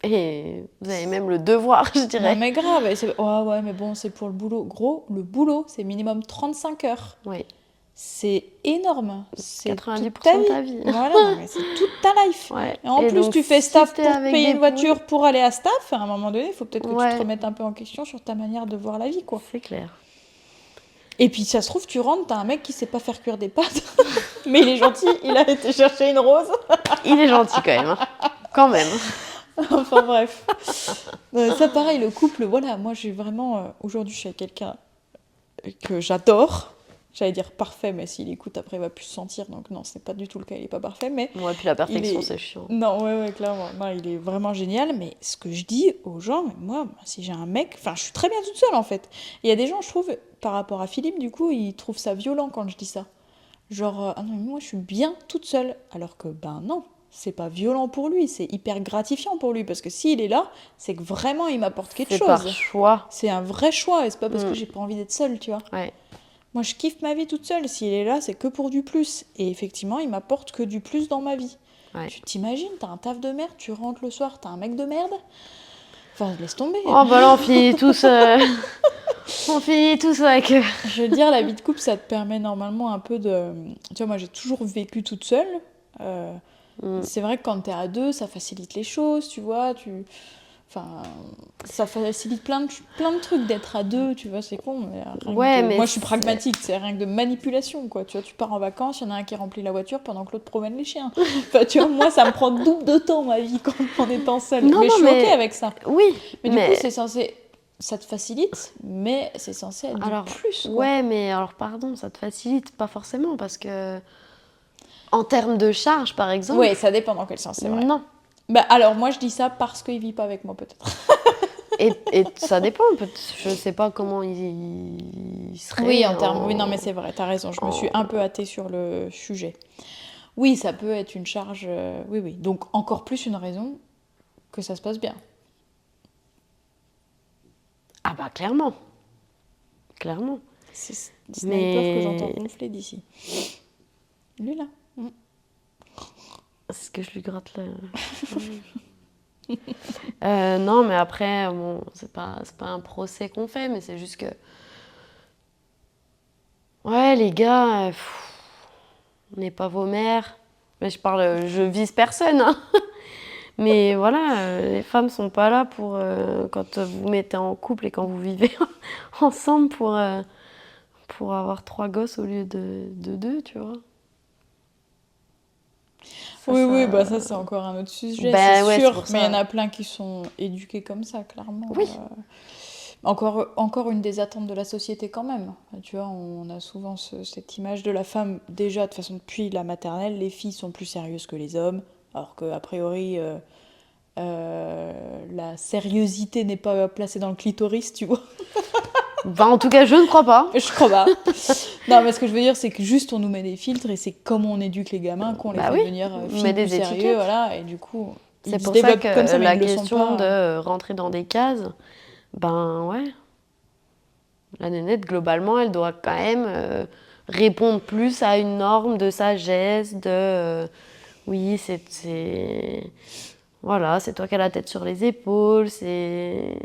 Et vous avez même le devoir, je dirais. Non, mais grave. Oh, ouais, mais bon, c'est pour le boulot. Gros, le boulot, c'est minimum 35 heures. Oui. C'est énorme. C'est 90% toute ta de vie. ta vie. Voilà, non, mais c'est toute ta life. Ouais. Et en Et plus, donc, tu fais si staff t'es pour te avec payer des une voiture poules- pour aller à staff. À un moment donné, il faut peut-être que tu Ouais. te remettes un peu en question sur ta manière de voir la vie, quoi. C'est clair. Et puis, ça se trouve, tu rentres, t'as un mec qui sait pas faire cuire des pâtes. Mais il est gentil, il a été chercher une rose. Il est gentil quand même. Hein. Quand même. Enfin bref. Ça pareil, le couple, voilà, moi j'ai vraiment... aujourd'hui je suis avec quelqu'un que j'adore. J'allais dire parfait, mais s'il écoute après il va plus se sentir, donc non, c'est pas du tout le cas, il est pas parfait, mais... Ouais, puis la perfection, il est... c'est chiant. Non, ouais, clairement, non, il est vraiment génial, mais ce que je dis aux gens, mais moi, si j'ai un mec... Enfin, je suis très bien toute seule en fait. Il y a des gens, je trouve, par rapport à Philippe, du coup, ils trouvent ça violent quand je dis ça. Genre, ah non, mais moi je suis bien toute seule, alors que, ben non. C'est pas violent pour lui, c'est hyper gratifiant pour lui, parce que s'il est là, c'est que vraiment il m'apporte quelque C'est chose. par choix. C'est un vrai choix, et c'est pas parce que j'ai pas envie d'être seule, tu vois. Ouais. Moi je kiffe ma vie toute seule, s'il est là, c'est que pour du plus. Et effectivement, il m'apporte que du plus dans ma vie. Ouais. Tu t'imagines, t'as un taf de merde, tu rentres le soir, t'as un mec de merde. Enfin, laisse tomber. Oh bah là, on finit tous... On finit tous avec... Je veux dire, la vie de couple, ça te permet normalement un peu de... Tu vois, moi j'ai toujours vécu toute seule. C'est vrai que quand t'es à deux, ça facilite les choses, tu vois. Enfin, ça facilite plein de trucs d'être à deux, tu vois, c'est con. Mais mais moi, je suis pragmatique, c'est rien que de manipulation, quoi. Tu vois, tu pars en vacances, il y en a un qui remplit la voiture pendant que l'autre promène les chiens. Enfin, tu vois, moi, ça me prend double de temps, ma vie, en étant seule. Non, mais je suis mais... OK avec ça. Oui, mais du coup, c'est censé... Ça te facilite, mais c'est censé être alors, du plus, quoi. Ouais, mais alors, pardon, ça te facilite pas forcément, parce que... En termes de charge, par exemple... Ouais, ça dépend dans quel sens, c'est vrai. Non. Bah, alors, moi, je dis ça parce qu'il vit pas avec moi, peut-être. Et ça dépend, je sais pas comment il serait. Oui, en termes... Oui, non, mais c'est vrai, t'as raison, je me suis un peu hâtée sur le sujet. Oui, ça peut être une charge... Oui, oui. Donc, encore plus une raison que ça se passe bien. Ah bah, clairement. Clairement. C'est Sniper que j'entends ronfler d'ici. Lui, là. C'est ce que je lui gratte là. Non, mais après, bon, c'est pas un procès qu'on fait, mais c'est juste que... Ouais, les gars, on n'est pas vos mères. Mais je vise personne, hein. Mais voilà, les femmes sont pas là pour... quand vous mettez en couple et quand vous vivez ensemble pour avoir 3 gosses au lieu de 2, tu vois. Oui, bah ça c'est encore un autre sujet, Ben, c'est sûr, c'est mais il y en a plein qui sont éduqués comme ça, clairement. Oui. Encore une des attentes de la société quand même. Tu vois, on a souvent cette image de la femme, déjà de façon depuis la maternelle, les filles sont plus sérieuses que les hommes, alors qu'a priori la sérieuxité n'est pas placée dans le clitoris, tu vois. Enfin, en tout cas, je ne crois pas. Je crois pas. Non, mais ce que je veux dire, c'est que juste on nous met des filtres et c'est comme on éduque les gamins qu'on les fait devenir filles plus sérieux, voilà, et du coup, c'est pour ça que comme ça, la question de rentrer dans des cases, ben ouais, la nénette globalement, elle doit quand même répondre plus à une norme de sagesse, de oui, voilà, c'est toi qui as la tête sur les épaules, c'est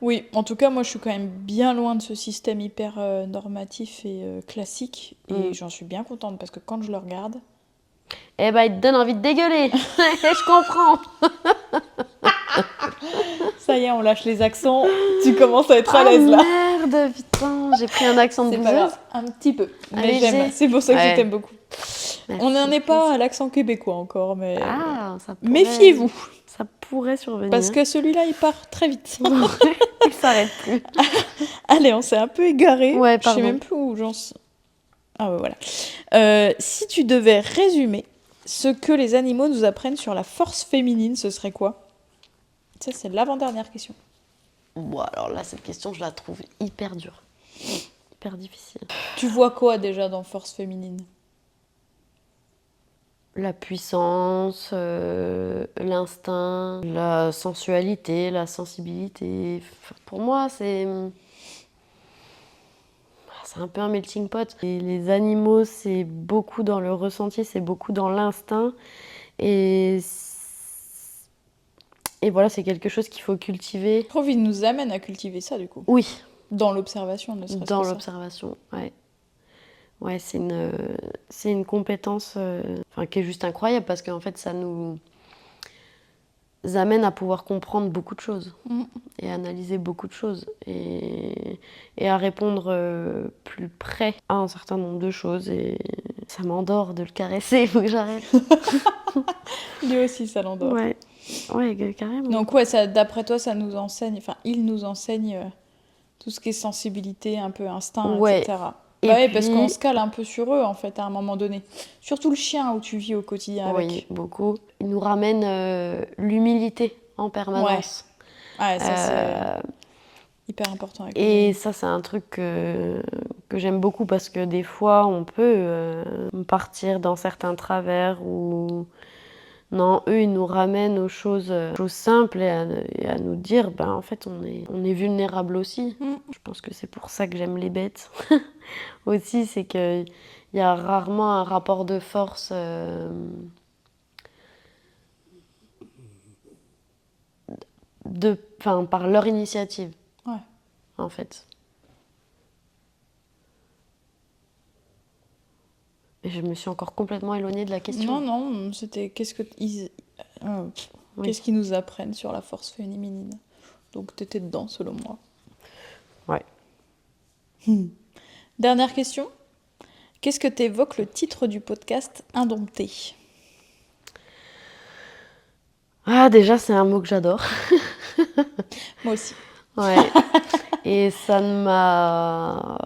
Oui, en tout cas, moi, je suis quand même bien loin de ce système hyper normatif et classique. Et j'en suis bien contente parce que quand je le regarde... Eh ben, il te donne envie de dégueuler. Je comprends. Ça y est, on lâche les accents. Tu commences à être à l'aise, là. Merde, putain, j'ai pris un accent de bouseuse. Un petit peu. Mais Léger. j'aime. C'est pour ça que je t'aime beaucoup. Merci. On n'en est pas à l'accent québécois encore, mais... ça pourrait... Méfiez-vous. Ça pourrait survenir. Parce que celui-là, il part très vite. Il s'arrête plus. Allez, on s'est un peu égaré. Ouais, je sais même plus où j'en suis. Ah ouais, voilà. Si tu devais résumer ce que les animaux nous apprennent sur la force féminine, ce serait quoi? Ça, c'est l'avant-dernière question. Bon, alors là, cette question, je la trouve hyper dure. Hyper difficile. Tu vois quoi déjà dans force féminine? La puissance, l'instinct, la sensualité, la sensibilité. Pour moi, c'est un peu un melting pot. Et les animaux, c'est beaucoup dans le ressenti, c'est beaucoup dans l'instinct. Et voilà, c'est quelque chose qu'il faut cultiver. Covid nous amène à cultiver ça, du coup. Oui. Dans l'observation, ne serait-ce que ça. Dans l'observation, ouais. Ouais, c'est une compétence qui est juste incroyable parce qu'en fait, ça nous amène à pouvoir comprendre beaucoup de choses et analyser beaucoup de choses et à répondre plus près à un certain nombre de choses. Et ça m'endort de le caresser, il faut que j'arrête. Lui aussi, ça l'endort. Ouais, carrément. Donc ouais, ça, d'après toi, ça nous enseigne, enfin, il nous enseigne tout ce qui est sensibilité, un peu instinct, etc. Bah oui, parce qu'on se cale un peu sur eux, en fait, à un moment donné. Surtout le chien où tu vis au quotidien avec. Oui, beaucoup. Il nous ramène l'humilité en permanence. Ouais, ça c'est hyper important. Avec et ça, c'est un truc que j'aime beaucoup parce que des fois, on peut partir dans certains travers où... Non, eux, ils nous ramènent aux choses simples et à nous dire, ben, en fait, on est vulnérable aussi. Je pense que c'est pour ça que j'aime les bêtes. Aussi, c'est qu'il y a rarement un rapport de force par leur initiative. Ouais. En fait. Et je me suis encore complètement éloignée de la question. Non, c'était qu'est-ce Oui. qu'ils nous apprennent sur la force féminine. Donc t'étais dedans, selon moi. Ouais. Dernière question. Qu'est-ce que t'évoque le titre du podcast Indompté? Ah, déjà, c'est un mot que j'adore. Moi aussi. Ouais. Et ça m'a...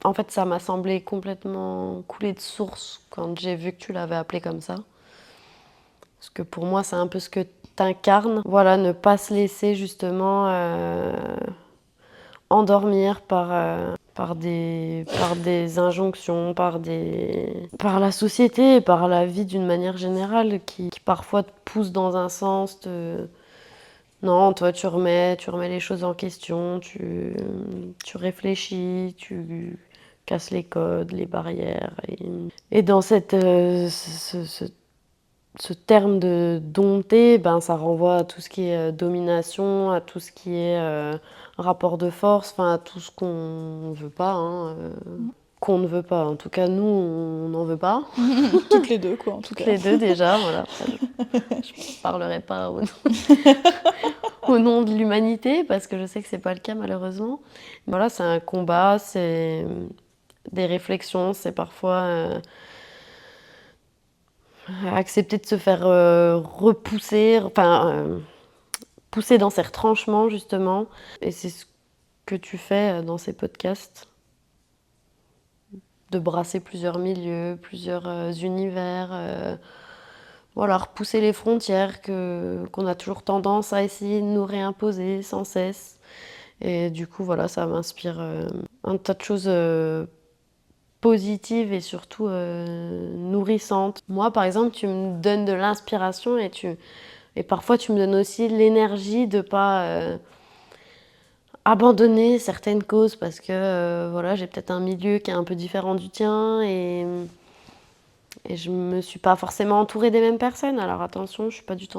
En fait, ça m'a semblé complètement coulé de source quand j'ai vu que tu l'avais appelé comme ça. Parce que pour moi, c'est un peu ce que t'incarnes. Voilà, ne pas se laisser justement endormir par des injonctions, par la société et par la vie d'une manière générale qui parfois te pousse dans un sens de... Non, toi, tu remets les choses en question, tu réfléchis, tu casses les codes, les barrières. Et dans ce terme de dompter, ben, ça renvoie à tout ce qui est domination, à tout ce qui est rapport de force, enfin à tout ce qu'on ne veut pas. Qu'on ne veut pas. En tout cas, nous, on n'en veut pas. Toutes les deux, quoi, en tout Toutes cas. les deux, déjà. Voilà. Après, je ne parlerai pas au nom de l'humanité, parce que je sais que c'est pas le cas, malheureusement. Voilà, c'est un combat, c'est des réflexions, c'est parfois accepter de se faire repousser, pousser dans ses retranchements, justement. Et c'est ce que tu fais dans ces podcasts, de brasser plusieurs milieux, plusieurs univers, voilà, repousser les frontières qu'on a toujours tendance à essayer de nous réimposer sans cesse. Et du coup, voilà, ça m'inspire un tas de choses positives et surtout nourrissantes. Moi, par exemple, tu me donnes de l'inspiration et parfois tu me donnes aussi l'énergie de pas abandonner certaines causes parce que voilà, j'ai peut-être un milieu qui est un peu différent du tien et je me suis pas forcément entourée des mêmes personnes. Alors attention, je suis pas du tout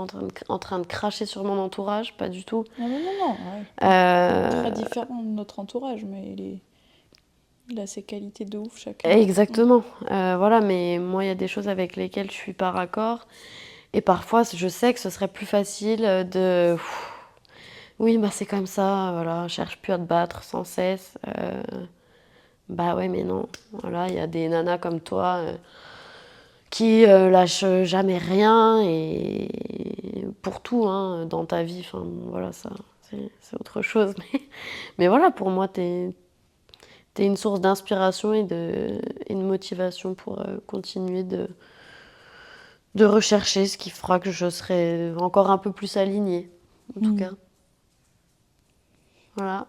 en train de cracher sur mon entourage, pas du tout. Non, ouais. Euh, Très différent de notre entourage, mais il a ses qualités de ouf, chacun. Exactement. Voilà, mais moi, il y a des choses avec lesquelles je suis pas raccord. Et parfois, je sais que ce serait plus facile de... Oui, bah c'est comme ça, voilà, cherche plus à te battre sans cesse. Bah ouais, mais non. Voilà, il y a des nanas comme toi qui lâchent jamais rien et pour tout hein, dans ta vie. Enfin, voilà, ça, c'est autre chose. Mais voilà, pour moi, t'es une source d'inspiration et de motivation pour continuer de rechercher ce qui fera que je serai encore un peu plus alignée, en tout cas. Voilà.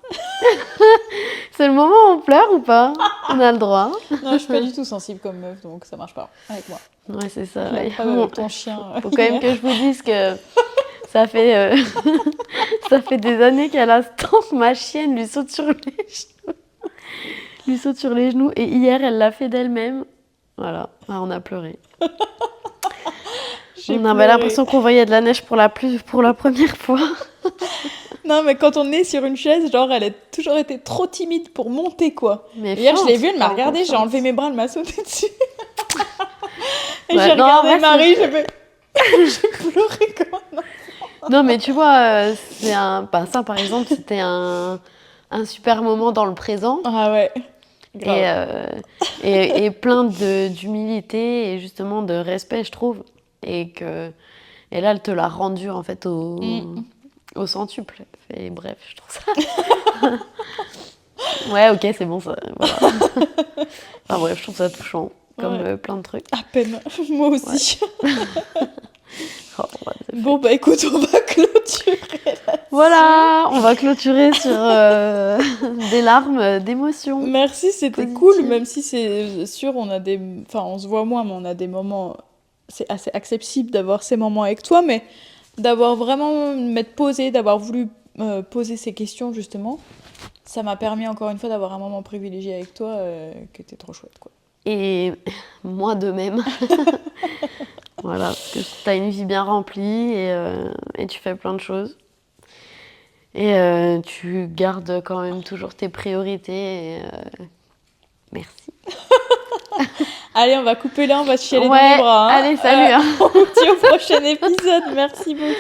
C'est le moment où on pleure ou pas? On a le droit. Non, je suis pas du tout sensible comme meuf, donc ça marche pas avec moi. Ouais, c'est ça. La preuve avec ton chien. Faut quand même que je vous dise que ça fait, ça fait des années qu'elle attend que ma chienne lui saute sur les genoux. Lui saute sur les genoux. Et hier, elle l'a fait d'elle-même. Voilà, ah, on a pleuré. On avait l'impression qu'on voyait de la neige pour la première fois. Non, mais quand on est sur une chaise, genre, elle a toujours été trop timide pour monter, quoi. Mais hier, je l'ai vue, forte, elle m'a pas regardée, j'ai confiance. enlevé mes bras, elle m'a sauté dessus. Et Ouais, j'ai non, regardé ouais, Marie, j'ai fait... j'ai pleuré comme un enfant. Non, mais tu vois, ça, par exemple, c'était un super moment dans le présent. Ah ouais. Et plein d'humilité et justement de respect, je trouve. Et là, elle te l'a rendu, en fait, au centuple. Et bref, je trouve ça... Ouais, ok, c'est bon, ça. Voilà. Enfin bref, je trouve ça touchant, comme plein de trucs. À peine, moi aussi. Ouais. Oh, ouais, bon, bah écoute, on va clôturer là-dessus. Voilà, on va clôturer sur des larmes d'émotion. Merci, c'était positive. cool, même si c'est sûr, on se voit moins, mais on a des moments... C'est assez accessible d'avoir ces moments avec toi, mais d'avoir vraiment m'être posée, d'avoir voulu poser ces questions, justement, ça m'a permis encore une fois d'avoir un moment privilégié avec toi qui était trop chouette, quoi. Et moi de même. Voilà, parce que tu as une vie bien remplie et tu fais plein de choses. Et tu gardes quand même toujours tes priorités. Et, merci. Allez, on va couper là, on va se chialer dans Ouais, les bras. allez, salut, hein. On vous dit au prochain épisode. Merci beaucoup.